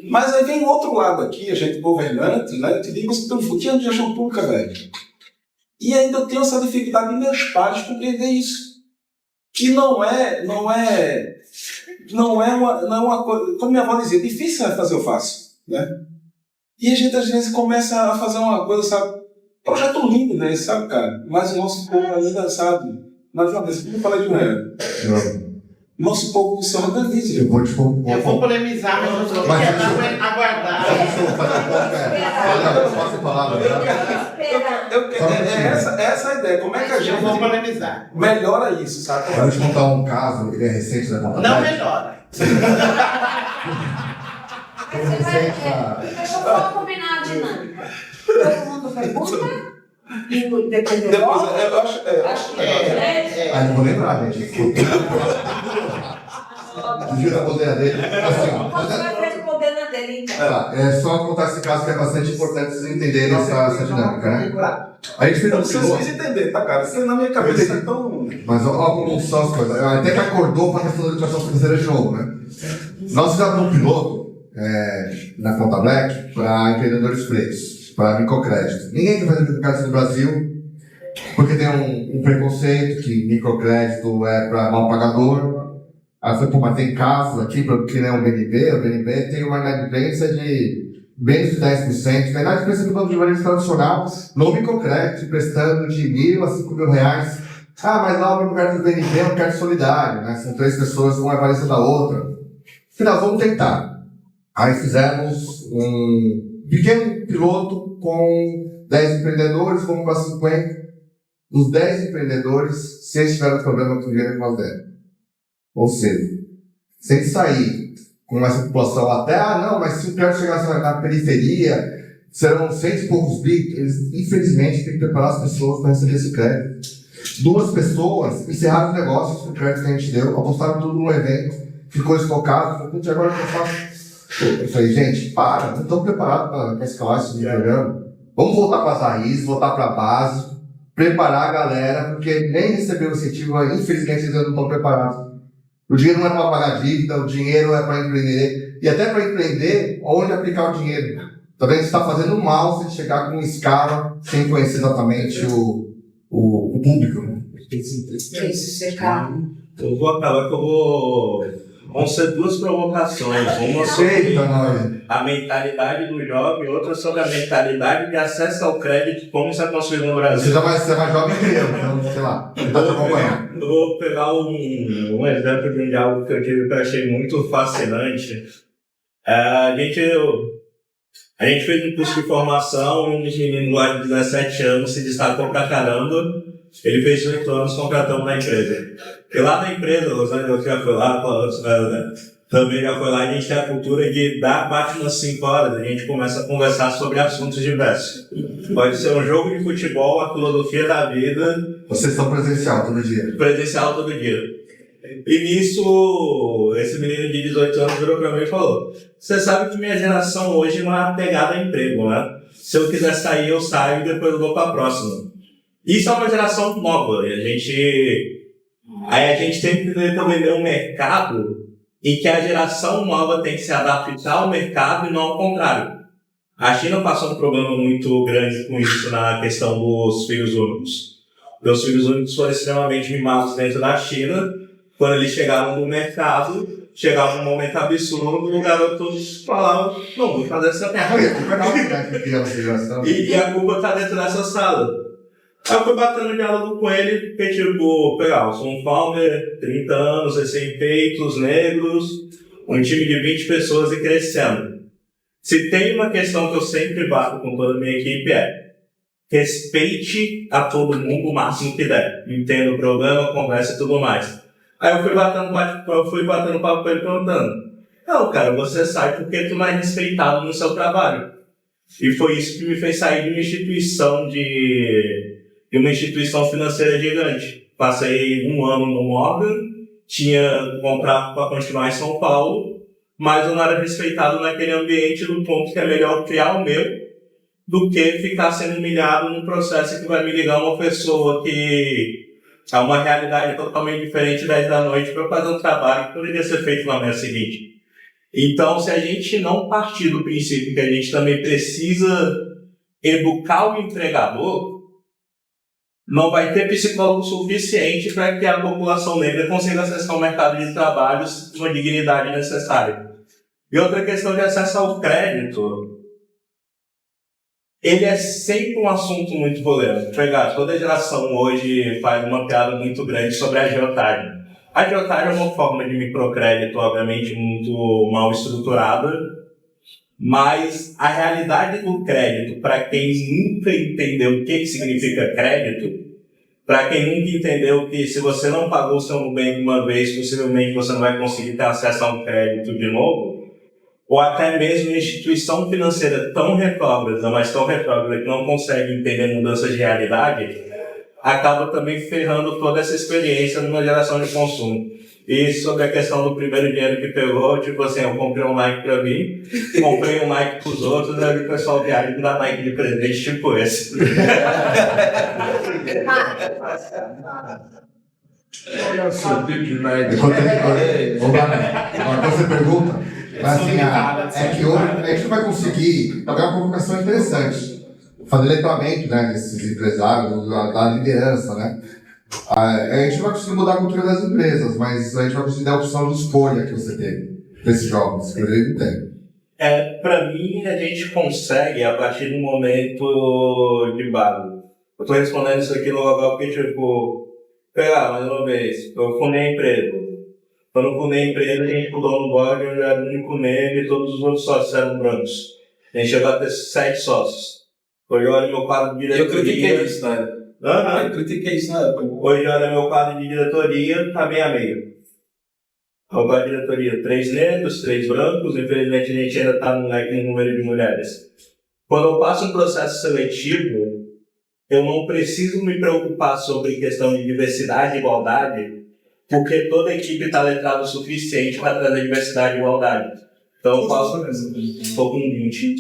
Mas aí vem o outro lado aqui, a gente governante, né? Eu te digo, você tem um pouquinho de gestão pública, velho. E ainda eu tenho essa dificuldade de meus pais compreender isso. Que não é uma coisa, como minha avó dizia, difícil é fazer o fácil, né? E a gente às vezes começa a fazer uma coisa, sabe, projeto lindo, né, sabe, cara? Mas o nosso povo ainda sabe, mais uma vez, como eu falei de manhã, nosso povo se organiza. Eu vou polemizar, mas eu só quero aguardar. Essa é a ideia. Como é que a gente melhora isso, sabe? Eu vou te contar um caso, ele é recente da Contabele. Não melhora. Deixa eu só combinar a dinâmica. Todo mundo pergunta e depois eu volto. Eu acho que Ah, não vou lembrar, gente. Devia da poder dele. Qual vai responder na dele, então? É só contar esse caso que é bastante importante vocês entenderem essa dinâmica, né? A gente fez um piloto. Vocês entender, tá, cara? Porque na minha cabeça é tão... Mas ó, só as coisas. Até que acordou para a questão da educação financeira de novo, né? Nós fizemos um piloto na Conta Black para empreendedores pretos, para microcrédito. Ninguém quer fazer microcrédito no Brasil porque tem um preconceito que microcrédito é para mal pagador. Aí eu falei, pô, mas tem casos aqui, porque né, o BNB tem uma inadimplência de menos de 10%, na inadimplência do banco de valores tradicional, no microcrédito, emprestando de R$1.000 a R$5.000. Ah, mas lá o microcrédito do BNB é um crédito solidário, né? São 3 pessoas, uma é valência da outra. Afinal, vamos tentar. Aí fizemos um pequeno piloto com 10 empreendedores, vamos para 50. Os 10 empreendedores, se eles tiveram problema com o dinheiro que nós demos. Ou seja, se eles sair com essa população até, não, mas se o crédito chegar na periferia, serão 100 e poucos bi, eles infelizmente têm que preparar as pessoas para receber esse crédito. 2 pessoas encerraram os negócios com o crédito que a gente deu, apostaram tudo no evento, ficou estocado, falou, agora o que eu faço? Eu falei, gente, não estão preparados para escalar esse programa. Vamos voltar para as raízes, voltar para a base, preparar a galera, porque nem recebeu o incentivo, infelizmente eles não estão preparados. O dinheiro não é para pagar dívida, o dinheiro é para empreender. E até para empreender, onde aplicar o dinheiro? Talvez você está fazendo mal se chegar com escala, sem conhecer exatamente o público. Vão ser 2 provocações. Uma sobre a mentalidade do jovem, outra sobre a mentalidade de acesso ao crédito, como isso é construído no Brasil. Você já vai ser mais jovem que eu, então, sei lá. Eu vou pegar um exemplo de algo que eu tive que eu achei muito fascinante. A gente fez um curso de formação, um menino lá de 17 anos se destacou pra caramba. Ele fez 18 anos, contratamos na empresa. E lá na empresa, o Rosângela já foi lá, também já foi lá, a gente tem a cultura de bate umas 5 horas, a gente começa a conversar sobre assuntos diversos. Pode ser um jogo de futebol, a filosofia da vida. Vocês estão presencial todo dia? Presencial todo dia. E nisso, esse menino de 18 anos virou pra mim e falou: você sabe que minha geração hoje não é apegada a emprego, né? Se eu quiser sair, eu saio e depois eu vou pra próxima. Isso é uma geração nova. A gente tem que entender um mercado em que a geração nova tem que se adaptar ao mercado e não ao contrário. A China passou um problema muito grande com isso na questão dos filhos únicos. Os filhos únicos foram extremamente mimados dentro da China. Quando eles chegaram no mercado, chegava um momento absurdo, o garoto falava: não, vou fazer essa merda. E a culpa está dentro dessa sala. Aí eu fui batendo diálogo com ele, porque tipo, eu sou um founder, 30 anos, recém-feitos, negros, um time de 20 pessoas e crescendo. Se tem uma questão que eu sempre bato com toda a minha equipe respeite a todo mundo o máximo que der. Entenda o problema, conversa e tudo mais. Aí eu fui batendo papo com ele perguntando: não, cara, você sai porque tu não é respeitado no seu trabalho. E foi isso que me fez sair de uma instituição financeira gigante. Passei 1 ano no Morgan, tinha comprado para continuar em São Paulo, mas eu não era respeitado naquele ambiente, do ponto que é melhor criar o meu do que ficar sendo humilhado num processo que vai me ligar uma pessoa que é uma realidade totalmente diferente 10 da noite para fazer um trabalho que poderia ser feito na manhã seguinte. Então, se a gente não partir do princípio que a gente também precisa educar o empregador, não vai ter psicólogo suficiente para que a população negra consiga acessar o mercado de trabalho com a dignidade necessária. E outra questão de acesso ao crédito, ele é sempre um assunto muito polêmico. Toda geração hoje faz uma piada muito grande sobre a agiotagem. A agiotagem é uma forma de microcrédito, obviamente, muito mal estruturada, mas a realidade do crédito, para quem nunca entendeu o que significa crédito, para quem nunca entendeu que se você não pagou o seu Nubank uma vez, possivelmente você não vai conseguir ter acesso a um crédito de novo, ou até mesmo uma instituição financeira tão retrógrada, mas tão retrógrada que não consegue entender mudanças de realidade, acaba também ferrando toda essa experiência numa geração de consumo. E sobre a questão do primeiro dinheiro que pegou, tipo assim, eu comprei um Nike pra mim, comprei um Nike pros outros, aí o pessoal viaja e dá Nike de presente, tipo esse. Olha o seu tipo de Nike. Agora você pergunta, mas assim, é que hoje a gente não vai conseguir, talvez uma provocação interessante, fazer letramento, né, desses empresários, da liderança, né? A gente não vai conseguir mudar a cultura das empresas, mas a gente vai conseguir dar a opção de escolha que você tem para esses jovens, que ele não tem. Para mim, a gente consegue a partir do momento de base. Eu estou respondendo isso aqui no local porque, tipo, pegar mais uma vez, eu fundei a empresa. Quando eu fundei a empresa, a gente mudou no board, eu era o único negro e todos os outros sócios eram brancos. A gente chegou a ter 7 sócios. Hoje eu olho meu quadro de diretoria. Eu critiquei isso na época. Eu critiquei isso na época. Hoje eu olho meu quadro de diretoria, tá meio a meio. O quadro de diretoria, 3 negros, 3 brancos, infelizmente a gente ainda está no número de mulheres. Quando eu passo um processo seletivo, eu não preciso me preocupar sobre questão de diversidade e igualdade, porque toda a equipe está letrada o suficiente para trazer diversidade e igualdade. Então eu faço, estou com 20,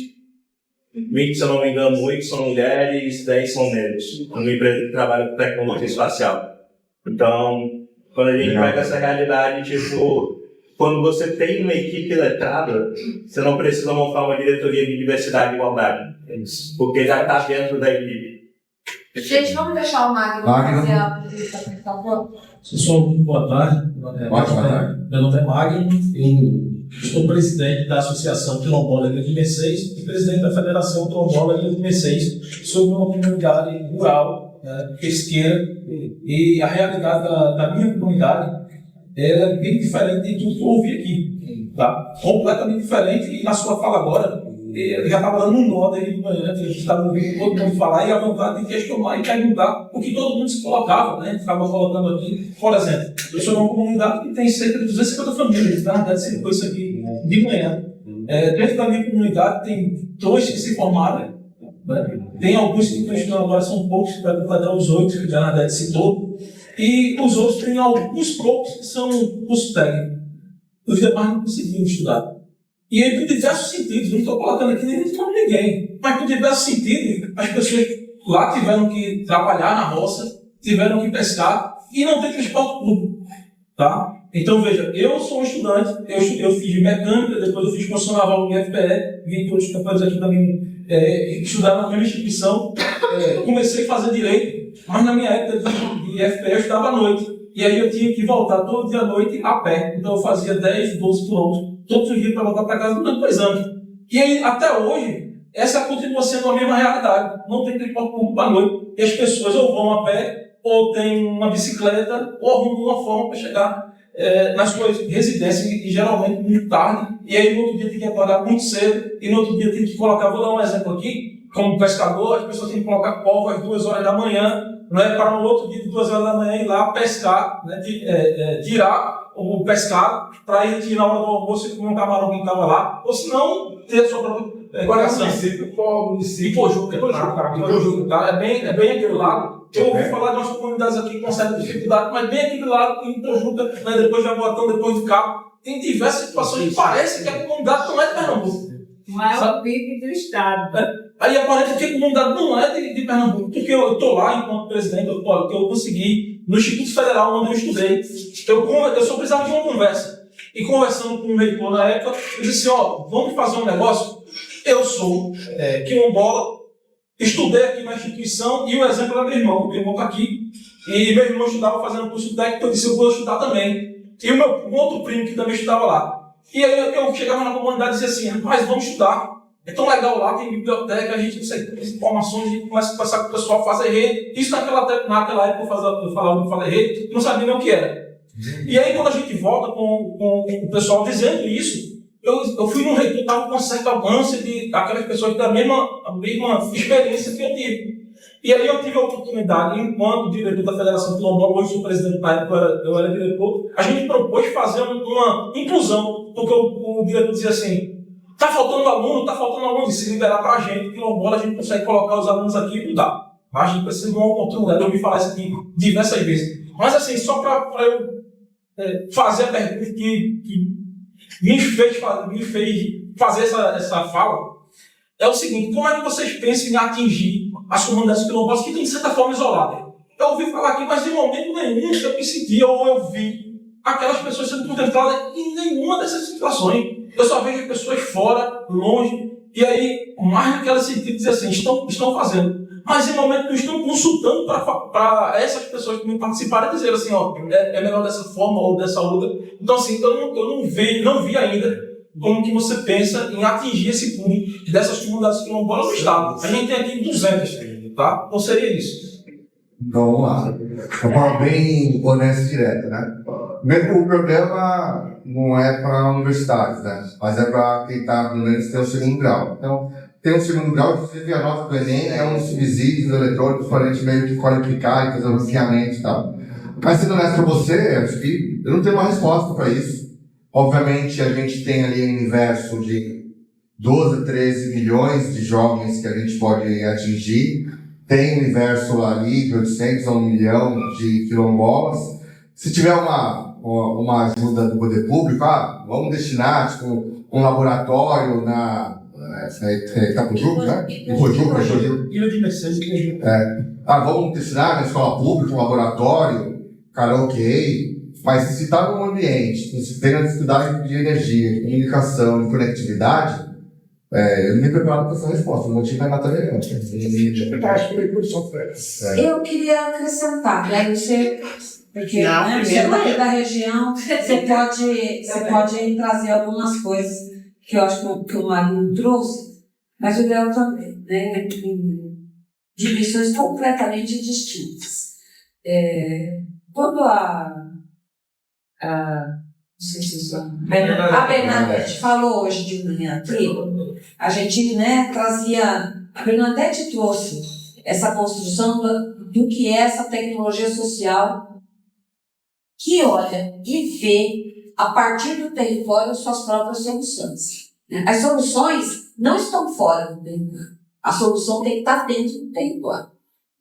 se eu não me engano, 8 são mulheres, 10 são negros, numa empresa que trabalha com tecnologia espacial. Então, quando a gente pega essa realidade, tipo, quando você tem uma equipe letrada, você não precisa montar uma diretoria de diversidade e igualdade, porque já está dentro da equipe. Gente, vamos deixar o Magno fazer a apresentação, por favor? Pessoal, boa tarde. Meu nome é Magno, eu sou presidente da Associação Quilombola de Mercedes e presidente da Federação Quilombola de Mercedes sobre uma comunidade rural, pesqueira, e a realidade da minha comunidade é bem diferente de tudo que eu ouvi aqui, tá? Completamente diferente, e na sua fala agora, ele já estava dando um nó daí de manhã, que a gente estava ouvindo todo mundo falar, e a vontade de questionar e perguntar o que todo mundo se colocava, né? Estava colocando aqui, por exemplo, eu sou de uma comunidade que tem cerca de 250 famílias, na verdade, você foi isso aqui de manhã. Dentro da minha comunidade tem 2 que se formaram, né? Tem alguns que estão estudando agora, são poucos, que vai completar os 8 que o Janadete citou, e os outros tem alguns poucos que são curso técnico. Os demais não conseguiram estudar. E aí, por diversos sentidos, não estou colocando aqui nem de ninguém, mas por diversos sentidos, as pessoas lá tiveram que trabalhar na roça, tiveram que pescar e não tem transporte público, tá? Então, veja, eu sou um estudante, eu fiz mecânica, depois eu fiz construção naval no IFPE, vim todos os campeões aqui também estudaram na mesma instituição, comecei a fazer direito, mas na minha época de IFPE eu estudava à noite, e aí eu tinha que voltar todo dia à noite a pé, então eu fazia 10, 12 quilômetros, todos os dias para voltar para casa durante 2 anos. E aí, até hoje, essa continua sendo a mesma realidade. Não tem transporte público à noite. E as pessoas ou vão a pé, ou têm uma bicicleta, ou arrumam uma forma para chegar nas suas residências, e geralmente muito tarde. E aí, no outro dia, tem que acordar muito cedo, e no outro dia, tem que colocar, vou dar um exemplo aqui, como pescador, as pessoas têm que colocar polvo às 2 horas da manhã, não é, para no outro dia, de 2 horas da manhã, ir lá pescar, né, tirar o pescado, para ir tirar na hora do almoço e comer um camarão que estava lá, ou se não, ter a sua própria colocação. Qual é o município? Ipojuca, tá? É bem aquele lado. Eu ouvi falar de umas comunidades aqui com certa dificuldade, mas bem aquele lado, em Ipojuca, né, depois de Jaboatão, depois de Cabo, tem diversas situações que parece que a comunidade não é de Pernambuco. O maior PIB do estado. Aí aparece que a comunidade não é de Pernambuco, porque eu estou lá enquanto presidente, que eu consegui, no Instituto Federal onde eu estudei, eu só precisava de uma conversa. E conversando com o reitor na época, eu disse assim, vamos fazer um negócio? Eu sou quilombola, estudei aqui na instituição, e o exemplo era meu irmão está aqui, e meu irmão estudava fazendo curso técnico, eu disse, eu vou estudar também. E um outro primo que também estudava lá. E aí eu chegava na comunidade e dizia assim, rapaz, vamos estudar. É tão legal lá, tem biblioteca, a gente consegue informações, a gente começa a conversar com o pessoal, fazer rede. Isso naquela época eu falava rede, não sabia nem o que era. E aí quando a gente volta com o pessoal dizendo isso, eu fui num reitor que estava com uma certa ânsia de aquelas pessoas da mesma experiência que eu tive. E aí eu tive a oportunidade, enquanto diretor da Federação Quilombola, hoje sou presidente, na época eu era diretor, a gente propôs fazer uma inclusão, porque o diretor dizia assim, está faltando aluno, e se liberar para a gente, quilombola, a gente consegue colocar os alunos aqui e mudar. A gente precisa de uma oportunidade, eu ouvi falar isso aqui diversas vezes. Mas assim, só para eu fazer a pergunta que me fez fazer essa fala, é o seguinte, como é que vocês pensam em atingir as comunidades quilombolas que estão, de certa forma, isoladas? Eu ouvi falar aqui, mas em momento nenhum eu me senti ou eu vi aquelas pessoas sendo contempladas em nenhuma dessas situações. Eu só vejo pessoas fora, longe, e aí, mais naquele sentido, dizer assim, estão fazendo. Mas em momento que eu estou consultando para essas pessoas que me participaram dizer assim, ó, é melhor dessa forma ou dessa outra. Então assim, eu não vi ainda como que você pensa em atingir esse público dessas comunidades quilombolas no estado. A gente tem aqui 200, tá? Então seria isso. Então vamos lá. Uma forma bem honesta e direta, né? O problema não é para universidades, né? Mas é para quem está no menos ter o segundo grau. Então, tem o segundo grau, inclusive a nota do Enem é um subsídio eletrônico para a gente meio que qualificar e fazer um mapeamento e tal. Mas sendo honesto para você, acho que eu não tenho uma resposta para isso. Obviamente, a gente tem ali um universo de 12, 13 milhões de jovens que a gente pode atingir. Tem um universo ali de 800 a 1 milhão de quilombolas. Se tiver uma ajuda do poder público, vamos destinar tipo, um laboratório na Itapujuca, né? Ilha de Mercedes. Vamos destinar na escola pública, um laboratório, karaokê. Mas se está num ambiente, se tem a dificuldade de energia, de comunicação, de conectividade, eu não me preparo para essa resposta. O motivo é material. Eu queria acrescentar, né? Você, porque Não, você é da região, você pode trazer algumas coisas que eu acho que o Marinho trouxe, mas o Léo também, né? De missões completamente distintas. Quando a Bernadette falou hoje de manhã aqui, a gente, né, trazia. A Bernadette trouxe essa construção do que é essa tecnologia social que olha e vê a partir do território suas próprias soluções. As soluções não estão fora do território. A solução tem que estar dentro do território.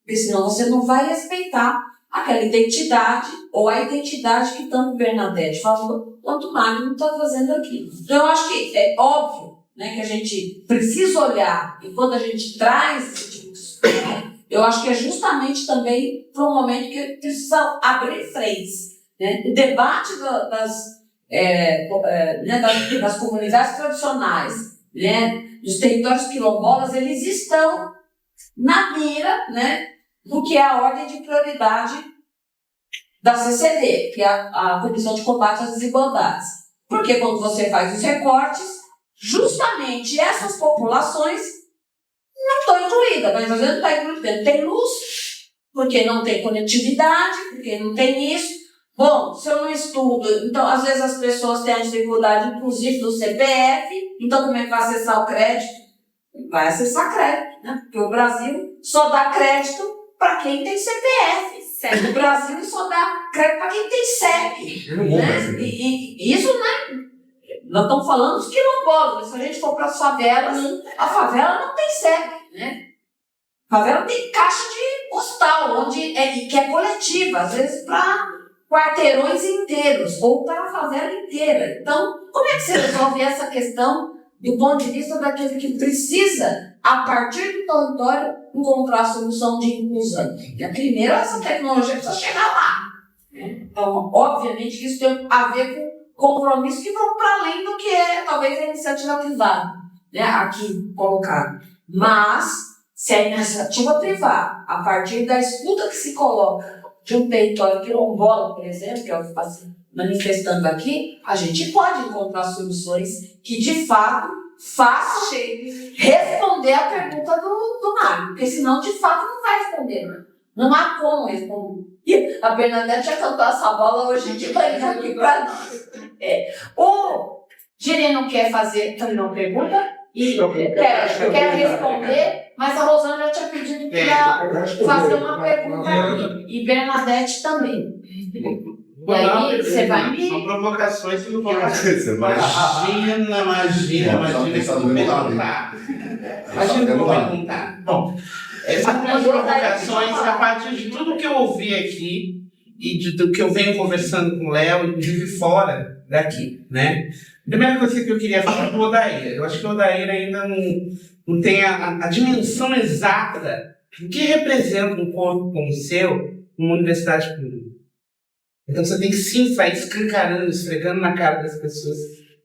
Porque senão você não vai respeitar aquela identidade ou a identidade que tanto Bernadette falou, quanto o Magno está trazendo aqui. Então, eu acho que é óbvio, né, que a gente precisa olhar, e quando a gente traz esse tipo de discussão, eu acho que é justamente também para um momento que precisa abrir frentes. Né? O debate das comunidades tradicionais, né, dos territórios quilombolas, eles estão na mira, né, do que é a ordem de prioridade da CCD, que é a Comissão de Combate às Desigualdades. Porque quando você faz os recortes, justamente essas populações não estão incluídas, mas às vezes não está incluída porque não tem luz, porque não tem conectividade, porque não tem isso. Bom, se eu não estudo, então às vezes as pessoas têm a dificuldade, inclusive do CPF, então como é que vai acessar o crédito? Vai acessar crédito, né? Porque o Brasil só dá crédito para quem tem CPF. O Brasil só dá crédito para quem tem CEP. Né? E isso, né? Nós estamos falando dos quilombolas, mas se a gente for para as favelas, a favela não tem CEP. Né? A favela tem caixa de postal, que é coletiva, às vezes para quarteirões inteiros, ou para a favela inteira. Então, como é que você resolve essa questão do ponto de vista daquele que precisa, a partir do território, encontrar a solução de inclusão? E primeiro, essa tecnologia precisa chegar lá. Então, obviamente, que isso tem a ver com compromissos que vão para além do que é, talvez, a iniciativa privada, né, aqui colocado. Mas, se a iniciativa privada, a partir da escuta que se coloca de um território quilombola, por exemplo, que é o que está se manifestando aqui, a gente pode encontrar soluções que, de fato, façam responder a pergunta do Mário, porque senão, de fato, não vai responder. Não há como responder. E a Bernadette já cantou essa bola hoje de manhã aqui para nós. O Girê não quer fazer também uma pergunta e quer responder, mas a Rosana já tinha pedido para fazer uma pergunta aqui. E Bernadette também. E aí, você vai me... São provocações que não vão acontecer. Imagina que eu vou perguntar. Imagina que eu vou perguntar. Bom, essas duas provocações, a partir de tudo que eu ouvi aqui e do que eu venho conversando com o Léo, inclusive fora daqui, né? Primeira coisa que eu queria falar do Odair. Eu acho que o Odair ainda não tem a dimensão exata do que representa um corpo como o seu numa universidade pública. Então você tem que sim sair escancarando, esfregando na cara das pessoas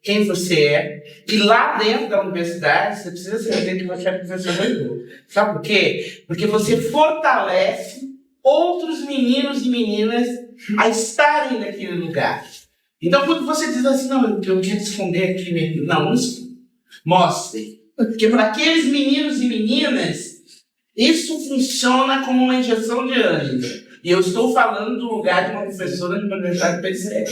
quem você é, e lá dentro da universidade você precisa saber que você é professor doutor. Sabe por quê? Porque você fortalece outros meninos e meninas a estarem naquele lugar. Então, quando você diz assim, não, eu quero esconder aqui, não esconde. Mostre. Porque para aqueles meninos e meninas, isso funciona como uma injeção de ânimo. E eu estou falando do lugar de uma professora de uma universidade periférica.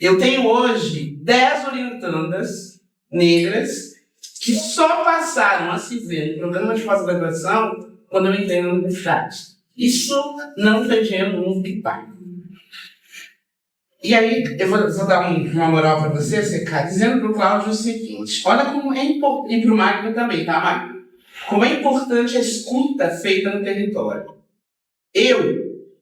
Eu tenho hoje 10 orientandas negras que só passaram a se ver no programa de pós-graduação quando eu entrei na universidade. Isso não tem dinheiro no mundo que paga. E aí, eu vou dar uma moral para você, CK, dizendo para o Cláudio o seguinte: olha como é importante, e para o Magno também, tá, Magno? Como é importante a escuta feita no território.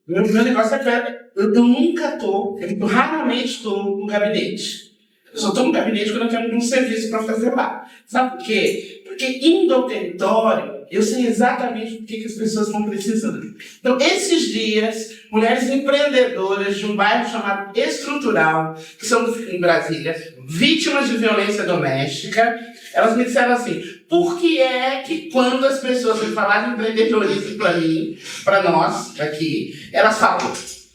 Meu negócio é eu raramente estou no gabinete. Eu só estou no gabinete quando eu tenho um serviço para fazer lá. Sabe por quê? Porque indo ao território, eu sei exatamente o que as pessoas estão precisando. Então, esses dias, mulheres empreendedoras de um bairro chamado Estrutural, que são em Brasília, vítimas de violência doméstica, elas me disseram assim: por que é que quando as pessoas vêm falar de empreendedorismo para mim, para nós aqui, elas falam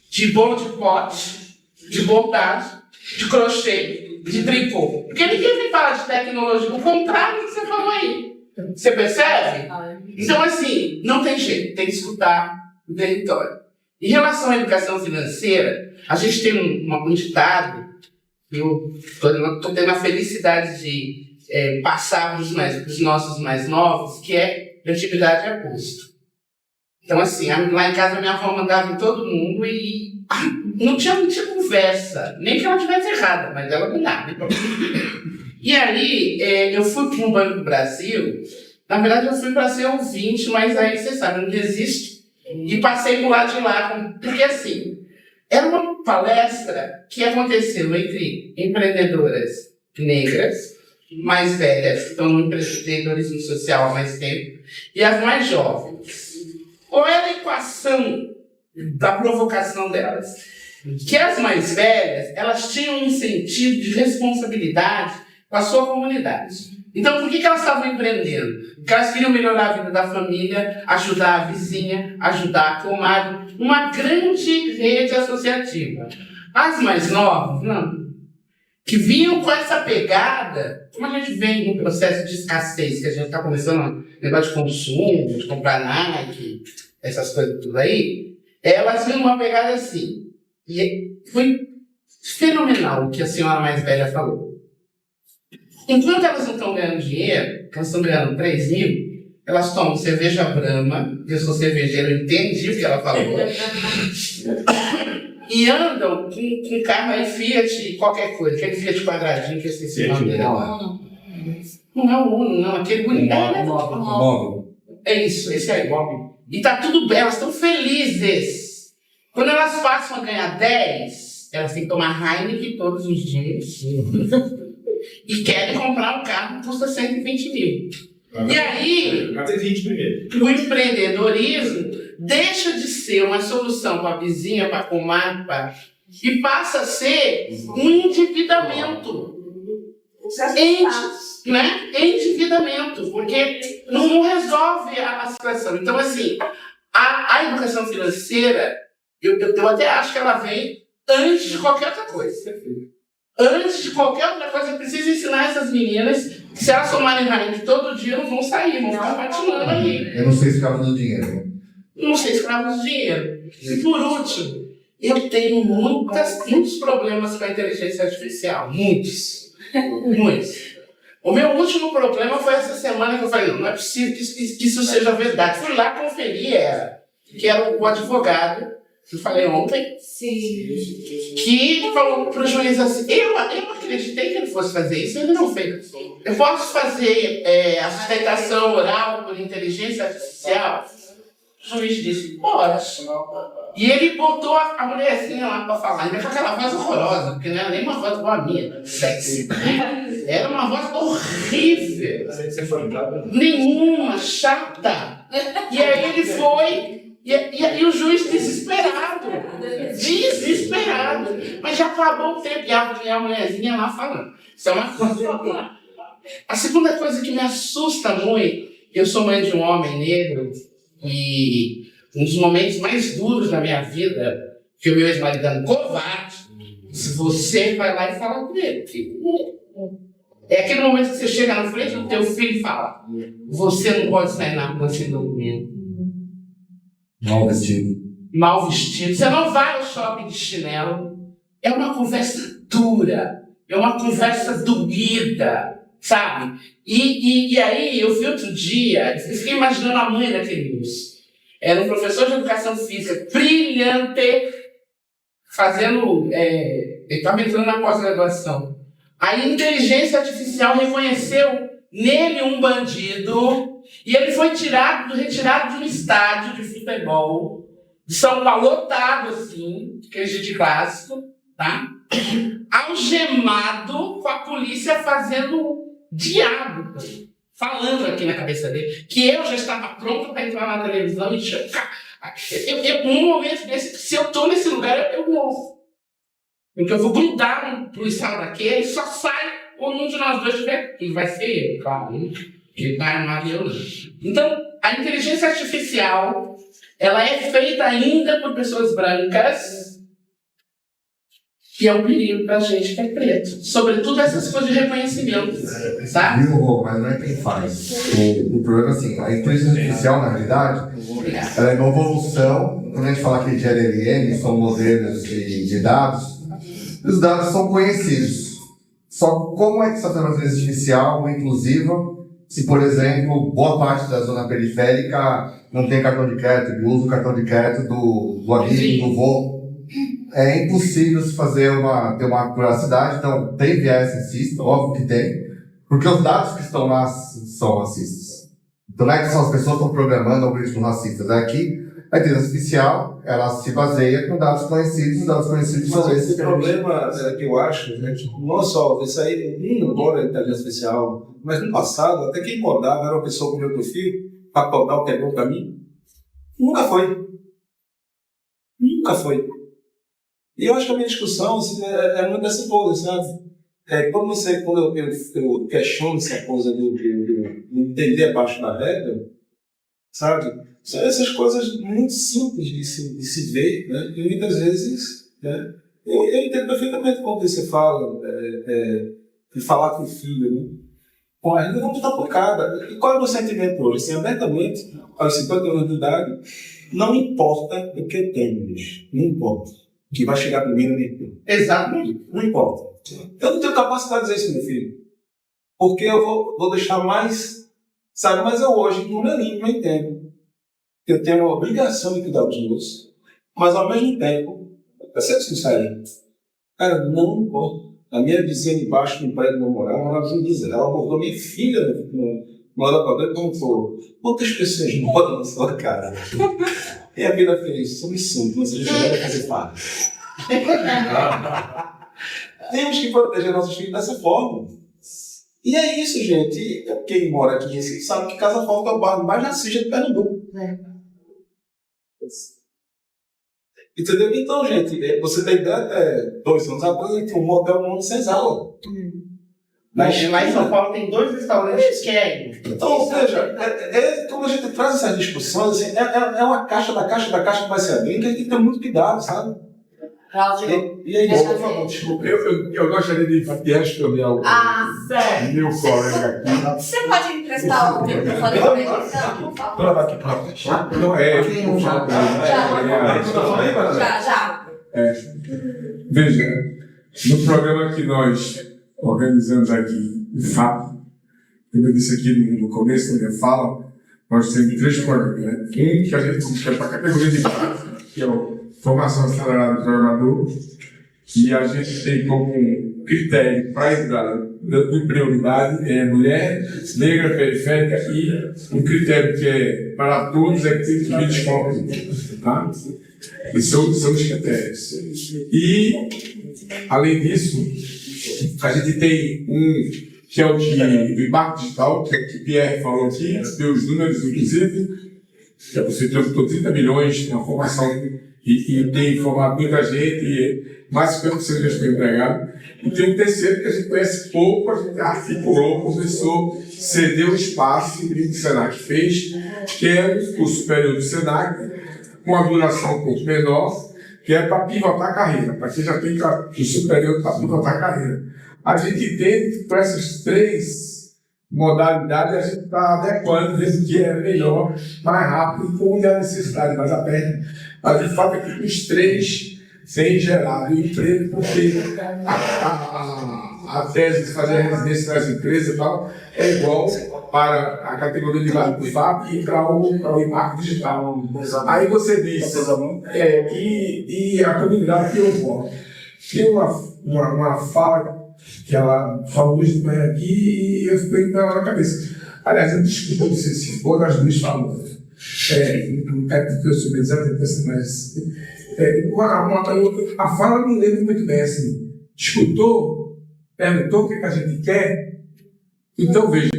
de bolo de pote, de bordado, de crochê, de tricô? Porque ninguém vem falar de tecnologia, o contrário do que você falou aí. Você percebe? Então, assim, não tem jeito, tem que escutar o território. Em relação à educação financeira, a gente tem um ditado, eu estou tendo a felicidade de passar para os nossos mais novos, que é antiguidade é custo. Então, assim, lá em casa minha avó mandava em todo mundo e não tinha conversa, nem que ela estivesse errada, mas ela não dava. E aí, eu fui para um Banco do Brasil. Na verdade, eu fui para ser ouvinte, mas aí, você sabe, eu não desisto. E passei por lá de lá, porque assim, era uma palestra que aconteceu entre empreendedoras negras, mais velhas, que estão no empreendedorismo social há mais tempo, e as mais jovens. Qual era a equação da provocação delas? Que as mais velhas, elas tinham um sentido de responsabilidade com a sua comunidade. Então, por que elas estavam empreendendo? Porque elas queriam melhorar a vida da família, ajudar a vizinha, ajudar a comadre, uma grande rede associativa. As mais novas, não. Que vinham com essa pegada, como a gente vem no processo de escassez, que a gente está começando a negócio de consumo, de comprar Nike, essas coisas tudo aí, elas vinham uma pegada assim. E foi fenomenal o que a senhora mais velha falou. Enquanto elas não estão ganhando dinheiro, elas estão ganhando 3 mil, elas tomam cerveja Brahma, eu sou cervejeiro, eu entendi o que ela falou, e andam com carro aí Fiat, qualquer coisa, aquele Fiat quadradinho que eu esqueci o nome dele. Não é o Uno, não, aquele bonito. É isso, esse aí, móvel. E tá tudo bem, elas estão felizes. Quando elas passam a ganhar 10, elas têm que tomar Heineken todos os dias. E querem comprar um carro que custa 120 mil. E aí, o empreendedorismo deixa de ser uma solução para a vizinha, para a comadre, e passa a ser um endividamento. Endividamento, porque não resolve a situação. Então, assim, a educação financeira, eu até acho que ela vem antes de qualquer outra coisa. Antes de qualquer outra coisa, eu preciso ensinar essas meninas que se elas tomarem Heineken todo dia, não vão sair, vão ficar patinando aí. Eu não sei escravo do dinheiro. Não sei escravo do dinheiro. E por último, eu tenho muitos problemas com a inteligência artificial. Muitos. O meu último problema foi essa semana que eu falei, não é possível que isso seja verdade. Fui lá conferir que era o advogado, que eu falei ontem, que falou para o juiz assim, eu acreditei que ele fosse fazer isso, ele não fez. Eu posso fazer a sustentação oral por inteligência artificial? O juiz disse, pode. E ele botou a mulherzinha lá para falar, ainda com aquela voz horrorosa, porque não era nem uma voz igual a minha, sexy. Era uma voz horrível. Nenhuma, chata. E aí ele foi E o juiz desesperado. Mas já acabou o tempo. E a mulherzinha lá falando. Isso é uma coisa. A segunda coisa que me assusta muito, eu sou mãe de um homem negro, e um dos momentos mais duros da minha vida, que o meu ex-marido é um covarde, se você vai lá e fala com ele. É aquele momento que você chega na frente do teu filho e fala: você não pode sair na rua sem documento. Mal vestido. Você não vai ao shopping de chinelo. É uma conversa dura. É uma conversa doída, sabe? E aí, eu vi outro dia, eu fiquei imaginando a mãe daquele moço. Era um professor de educação física brilhante, fazendo... ele estava entrando na pós-graduação. A inteligência artificial reconheceu nele um bandido e ele foi retirado de um estádio de futebol de São Paulo, lotado assim, aquele de clássico, tá? Algemado, com a polícia fazendo diabo, falando aqui na cabeça dele, que eu já estava pronto para entrar na televisão e chocar. Num momento desse, se eu estou nesse lugar, eu morro. Porque eu vou grudar um policial daquele, só sai quando um de nós dois tiver. E vai ser ele, claro. Ele vai armar eu não. Então, a inteligência artificial, ela é feita ainda por pessoas brancas, que é um perigo pra gente que é preto. Sobretudo essas coisas de reconhecimento, sabe? Viu, mas não é quem faz. O problema é assim, a inteligência artificial, na realidade, ela é uma evolução. Quando a gente fala aqui de LLM, são modelos de dados, os dados são conhecidos. Só como é que essa inteligência artificial é inclusiva se, por exemplo, boa parte da zona periférica não tem cartão de crédito, usa o cartão de crédito do amigo, do vô. É impossível se fazer ter uma pluralidade, então tem viés racista, óbvio que tem, porque os dados que estão lá são racistas. Então não é que só as pessoas estão programando algoritmos racistas, é que a inteligência artificial, ela se baseia com dados conhecidos, os dados conhecidos são esses. O problema que eu acho é que não só isso aí, não agora a inteligência artificial, mas no passado, até quem codava era uma pessoa como eu teu filho, para codar o que é bom para mim. Nunca foi. E eu acho que a minha discussão é muito dessa coisa, sabe? Quando eu questiono essa coisa de entender abaixo da regra, sabe? São essas coisas muito simples de se ver, né? E muitas vezes, né? Eu entendo perfeitamente quando você fala, de falar com o filho, né? Pô, ainda não está tocada. E qual é o meu sentimento hoje? Assim, abertamente, aos 50 anos de idade, não importa o que temos, não importa. O que vai chegar primeiro nem. Exatamente, não importa. Eu não tenho capacidade de dizer isso, meu filho. Porque eu vou deixar mais, sabe? Mas eu hoje, no meu limpo, eu entendo. Eu tenho a obrigação de cuidar dos meus, mas ao mesmo tempo, para ser sincero, cara, não importa. A minha vizinha de baixo no prédio não morava, ela abordou minha filha no hora para ver como for. Quantas pessoas moram na sua casa? E a vida fez, somos 5, mas a gente vai fazer parte. Temos que proteger nossos filhos dessa forma. E é isso, gente. Quem mora aqui em Recife sabe que Casa Forte é o bairro mais racista de Pernambuco. Entendeu? Então, gente, você tem ideia, até 2 anos atrás, tem um motel no Senzala. Mas lá em São Paulo tem 2 restaurantes que é. Então, ou seja, quando a gente traz essas discussões, assim, é uma caixa da caixa que vai se abrindo, que a gente tem que ter muito cuidado, sabe? Cláudio. E aí, por favor, desculpa. Eu gostaria de responder ao sério? meu colega aqui. Você pode me emprestar o microfone para ele, por favor? Para aqui, para Não, Já. Veja, no programa que nós organizamos aqui, de fato, como eu disse aqui no começo da minha fala, nós temos 3 programas, né? Um que a gente busca para a categoria de base, que é o Formação Acelerada do Programador, e a gente tem como critério para entrar de prioridade mulher, negra, periférica, e um critério que é para todos é que tem que vir de tá? E são os critérios. E, além disso, a gente tem um que é o do impacto digital, que o Pierre falou aqui, tem os números, inclusive, Você transportou 30 milhões na formação e tem formado muita gente, e mais de 50% já foi empregado. E tem um terceiro que a gente conhece pouco, a gente articulou, começou, cedeu espaço que o Senac fez, que é o superior do Senac, com a duração um pouco menor, que é para pivotar a carreira, para quem já tem o superior para pivotar a carreira. A gente tem, com essas 3 modalidades, a gente está adequando, vendo que é melhor, mais rápido, com onde a necessidade mais aperta. Mas, de fato, aqui com os 3 sem gerar emprego, porque a tese de fazer residência nas empresas e tal é igual para a categoria de lado do FAP e para o marco digital. Aí você disse, e a comunidade que eu moro. Tem uma fala que ela falou hoje de manhã aqui e eu fiquei com ela na cabeça. Aliás, eu desculpa se for das 2 falas. Não quero que eu sou exatamente, mas a fala não lembro muito bem assim. Escutou, perguntou o que a gente quer, então veja,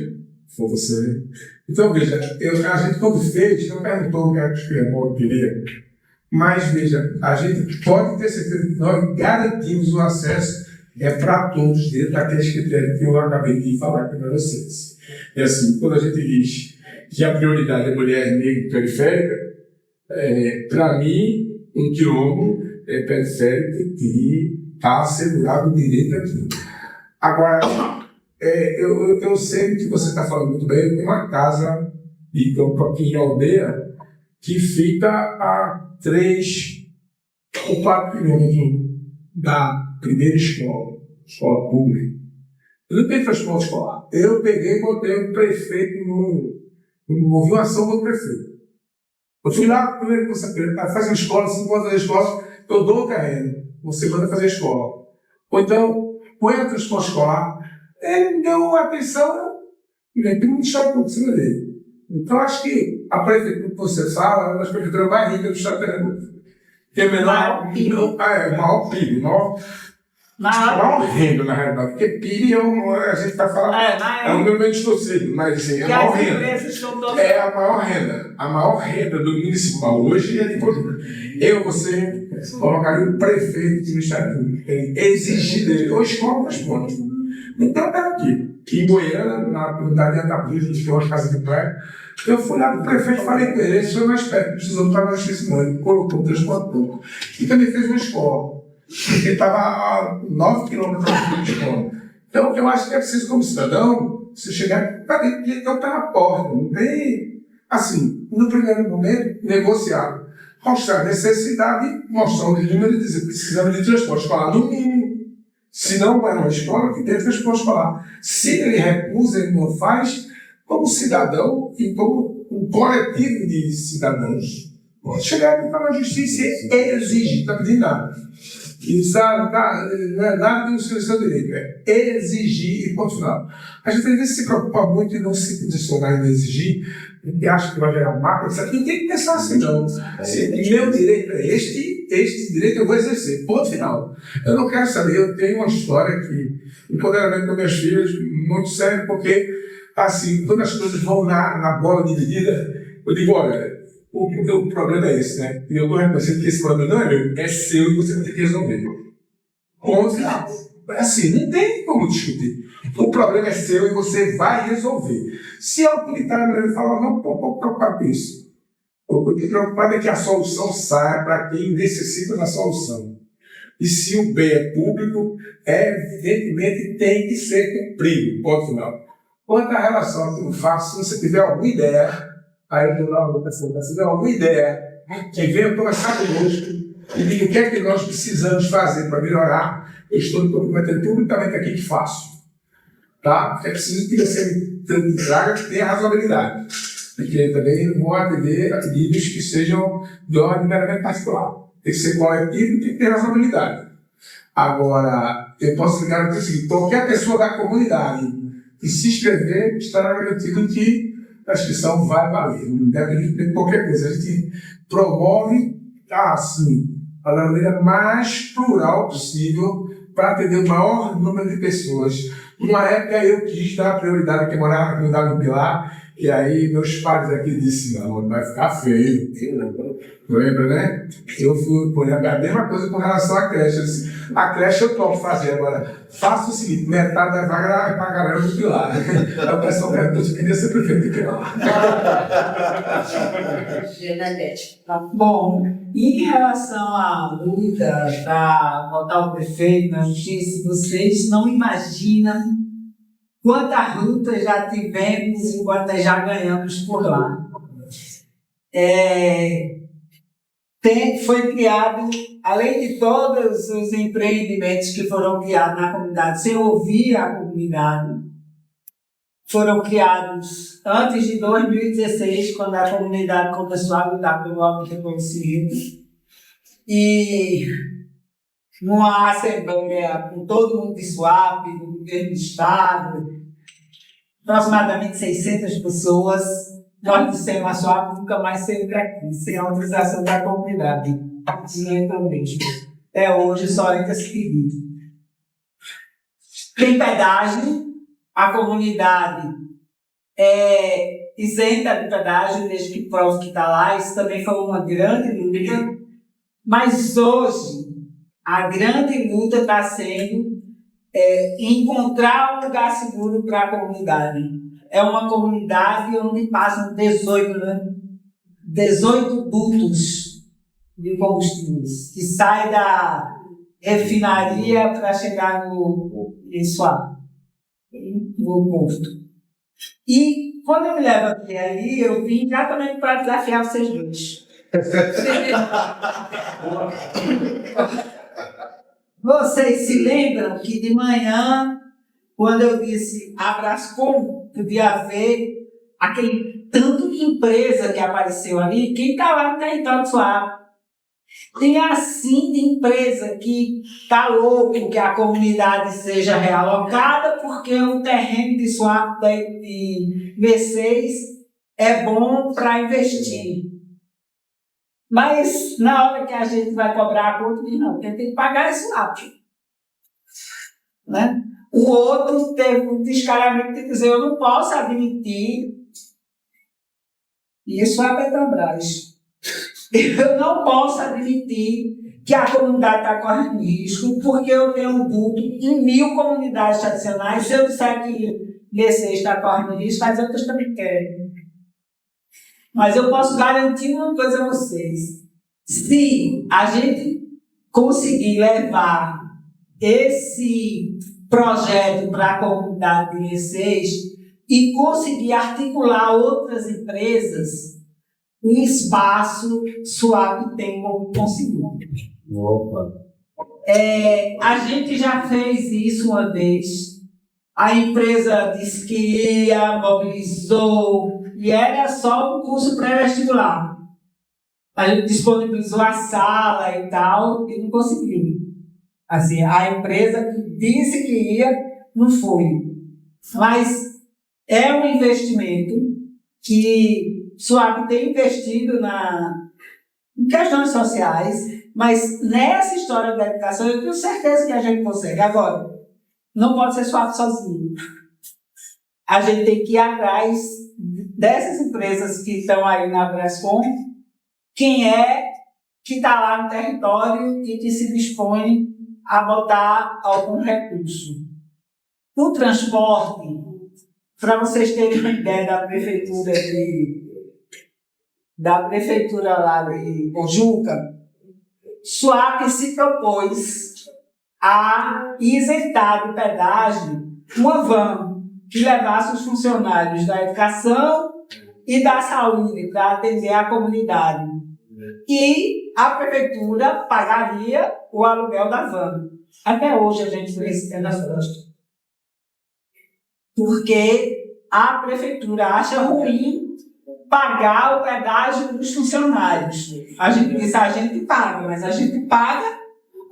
foi você. Então veja, a gente quando fez, não perguntou o que a gente queria, mas veja, a gente pode ter certeza que nós garantimos o acesso para todos dentro daqueles critérios que eu acabei de falar para vocês. É assim, quando a gente diz que a prioridade é mulher negra e periférica, para mim, um quilombo periférico que está assegurado o direito aqui. Agora, eu sei que você está falando muito bem, tem uma casa, aqui em aldeia, que fica a 3 ou 4 quilômetros da primeira escola pública. Eu não peguei transporte escolar. Eu peguei e botei o prefeito movi uma ação do prefeito. Eu fui lá, primeiro que você faz uma escola, se não pode fazer escola, eu dou o terreno. Você manda fazer escola. Ou então, põe o transporte escolar. Ele me deu atenção e tem um estado por cima dele. Então, acho que a prefeitura que você fala é uma das prefeituras mais ricas do estado de Pernambuco. Que é menor PIB, maior renda, na realidade, porque PIB a gente está falando, é um número meio distorcido, mas assim, é a maior renda. É a maior renda. A maior renda do municipal hoje é de Portugal. Você colocaria o prefeito do Estado Público, exigir dele, ou escola responde. Então, está aqui. Em Goiânia, na comunidade de Atapuja, a gente tem uma casa de praia. Eu fui lá para o prefeito e falei com ele, foi mais perto, precisou estar mais testemunho, colocou um transporte público. E também fez uma escola. Ele estava a 9 quilômetros da escola. Então, eu acho que é preciso, como cidadão, você chegar para dentro de então pela porta. Não tem, assim, no primeiro momento, negociar. Mostrar a necessidade, mostrar o número e dizer precisamos de transporte escolar no mínimo. Se não é uma escola, que tem transporte escolar. Se ele recusa, ele não faz, como cidadão e como um coletivo de cidadãos. Pode chegar aqui para a justiça e exigir, não está pedindo nada. Isso não é nada de seu direito, é exigir e ponto final. A gente às vezes se preocupa muito em não se posicionar e não exigir, porque acha que vai gerar mágoa, e tem que pensar assim, não. Meu direito é este direito eu vou exercer, ponto final. Eu não quero saber, eu tenho uma história que o empoderamento dos meus filhos muito sério, porque assim, quando as coisas vão na bola dividida, eu digo, olha, o problema é esse, né? E eu estou reconhecendo que esse problema não é meu, é seu e você vai ter que resolver. Ponto final. Assim, não tem como discutir. O problema é seu e você vai resolver. Se a autoritária fala, não estou preocupado com isso. Eu estou preocupado é que a solução saia para quem necessita da solução. E se o bem é público, evidentemente tem que ser cumprido. Ponto final. Quanto à relação que eu faço, se você tiver alguma ideia, aí eu vou dar uma votação, se tiver alguma ideia, que venha conversar conosco e diga o que é que nós precisamos fazer para melhorar, eu estou me comprometendo publicamente aqui que faço. Tá? É preciso que você traga que tenha razoabilidade. Porque também não vou atender a pedidos que sejam de ordem meramente particular. Tem que ser coletivo e tem que ter razoabilidade. Agora, eu posso ligar para o seguinte: qualquer pessoa da comunidade que se inscrever estará garantido que a inscrição vai valer. Não deve ter qualquer coisa. A gente promove, assim, a maneira mais plural possível para atender o maior número de pessoas. Numa época eu quis dar prioridade a quem morava na comunidade do Pilar E aí meus pais aqui disseram, não, vai ficar feio. Lembra, né? Eu fui por a mesma coisa com relação à creche. Eu disse, a creche eu topo fazer agora. Faça o seguinte, metade da vaga é pra galera do Pilar. Aí o pessoal perguntou se queria ser prefeito de Pilar. Bom, em relação à luta para votar o prefeito na justiça, vocês não imaginam quantas lutas já tivemos e quantas já ganhamos por lá. Foi criado, além de todos os empreendimentos que foram criados na comunidade, sem ouvir a comunidade, foram criados antes de 2016, quando a comunidade começou a lutar pelo auto-reconhecimento. E numa assembleia com todo mundo de SWAP, do governo do estado, aproximadamente 600 pessoas, nós dissemos a SWAP nunca mais saiu aqui, sem a autorização da comunidade. Até hoje só entra esse pedido. Tem pedágio, a comunidade é isenta de pedágio, desde que prova que está lá, isso também foi uma grande luta, mas hoje a grande luta está sendo encontrar um lugar seguro para a comunidade. É uma comunidade onde passam 18 dutos de combustíveis, que sai da refinaria para chegar no posto. E quando eu me levo até ali, eu vim exatamente para desafiar vocês dois. Vocês se lembram que de manhã, quando eu disse Abrascom, podia ver aquele tanto de empresa que apareceu ali, quem está lá no território do Suape. Tem assim de empresa que está louco que a comunidade seja realocada, porque o terreno de Suape de V6 é bom para investir. Mas na hora que a gente vai cobrar a conta, diz não, porque tem que pagar esse lápis. Né? O outro teve um descaramento de dizer, eu não posso admitir isso é a Petrobras. Eu não posso admitir que a comunidade está correndo risco, porque eu tenho um duto em 1000 comunidades tradicionais. Se eu disser que V6 está correndo risco, as outras também querem. Mas eu posso garantir uma coisa a vocês. Se a gente conseguir levar esse projeto para a comunidade de V6 e conseguir articular outras empresas, um espaço suave tem como conseguir. Opa! A gente já fez isso uma vez. A empresa disse que ia, mobilizou, e era só um curso pré-vestibular. A gente disponibilizou a sala e tal, e não conseguiu. Assim, a empresa que disse que ia, não foi. Mas é um investimento que SWAP tem investido em questões sociais, mas nessa história da educação eu tenho certeza que a gente consegue. Agora, não pode ser SWAP sozinho. A gente tem que ir atrás dessas empresas que estão aí na Brascom, quem é que está lá no território e que se dispõe a botar algum recurso. O transporte, para vocês terem uma ideia da prefeitura lá de Pojuca, SWAP se propôs a isentar de pedágio uma van que levasse os funcionários da educação e da saúde para atender a comunidade. E a prefeitura pagaria o aluguel da van. Até hoje a gente precisa das costas. Porque a prefeitura acha ruim pagar o pedágio dos funcionários. A gente diz, a gente paga, mas a gente paga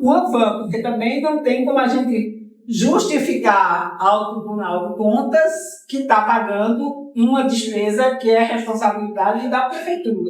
uma van, porque também não tem como a gente justificar ao Tribunal de Contas que está pagando uma despesa que é responsabilidade da prefeitura.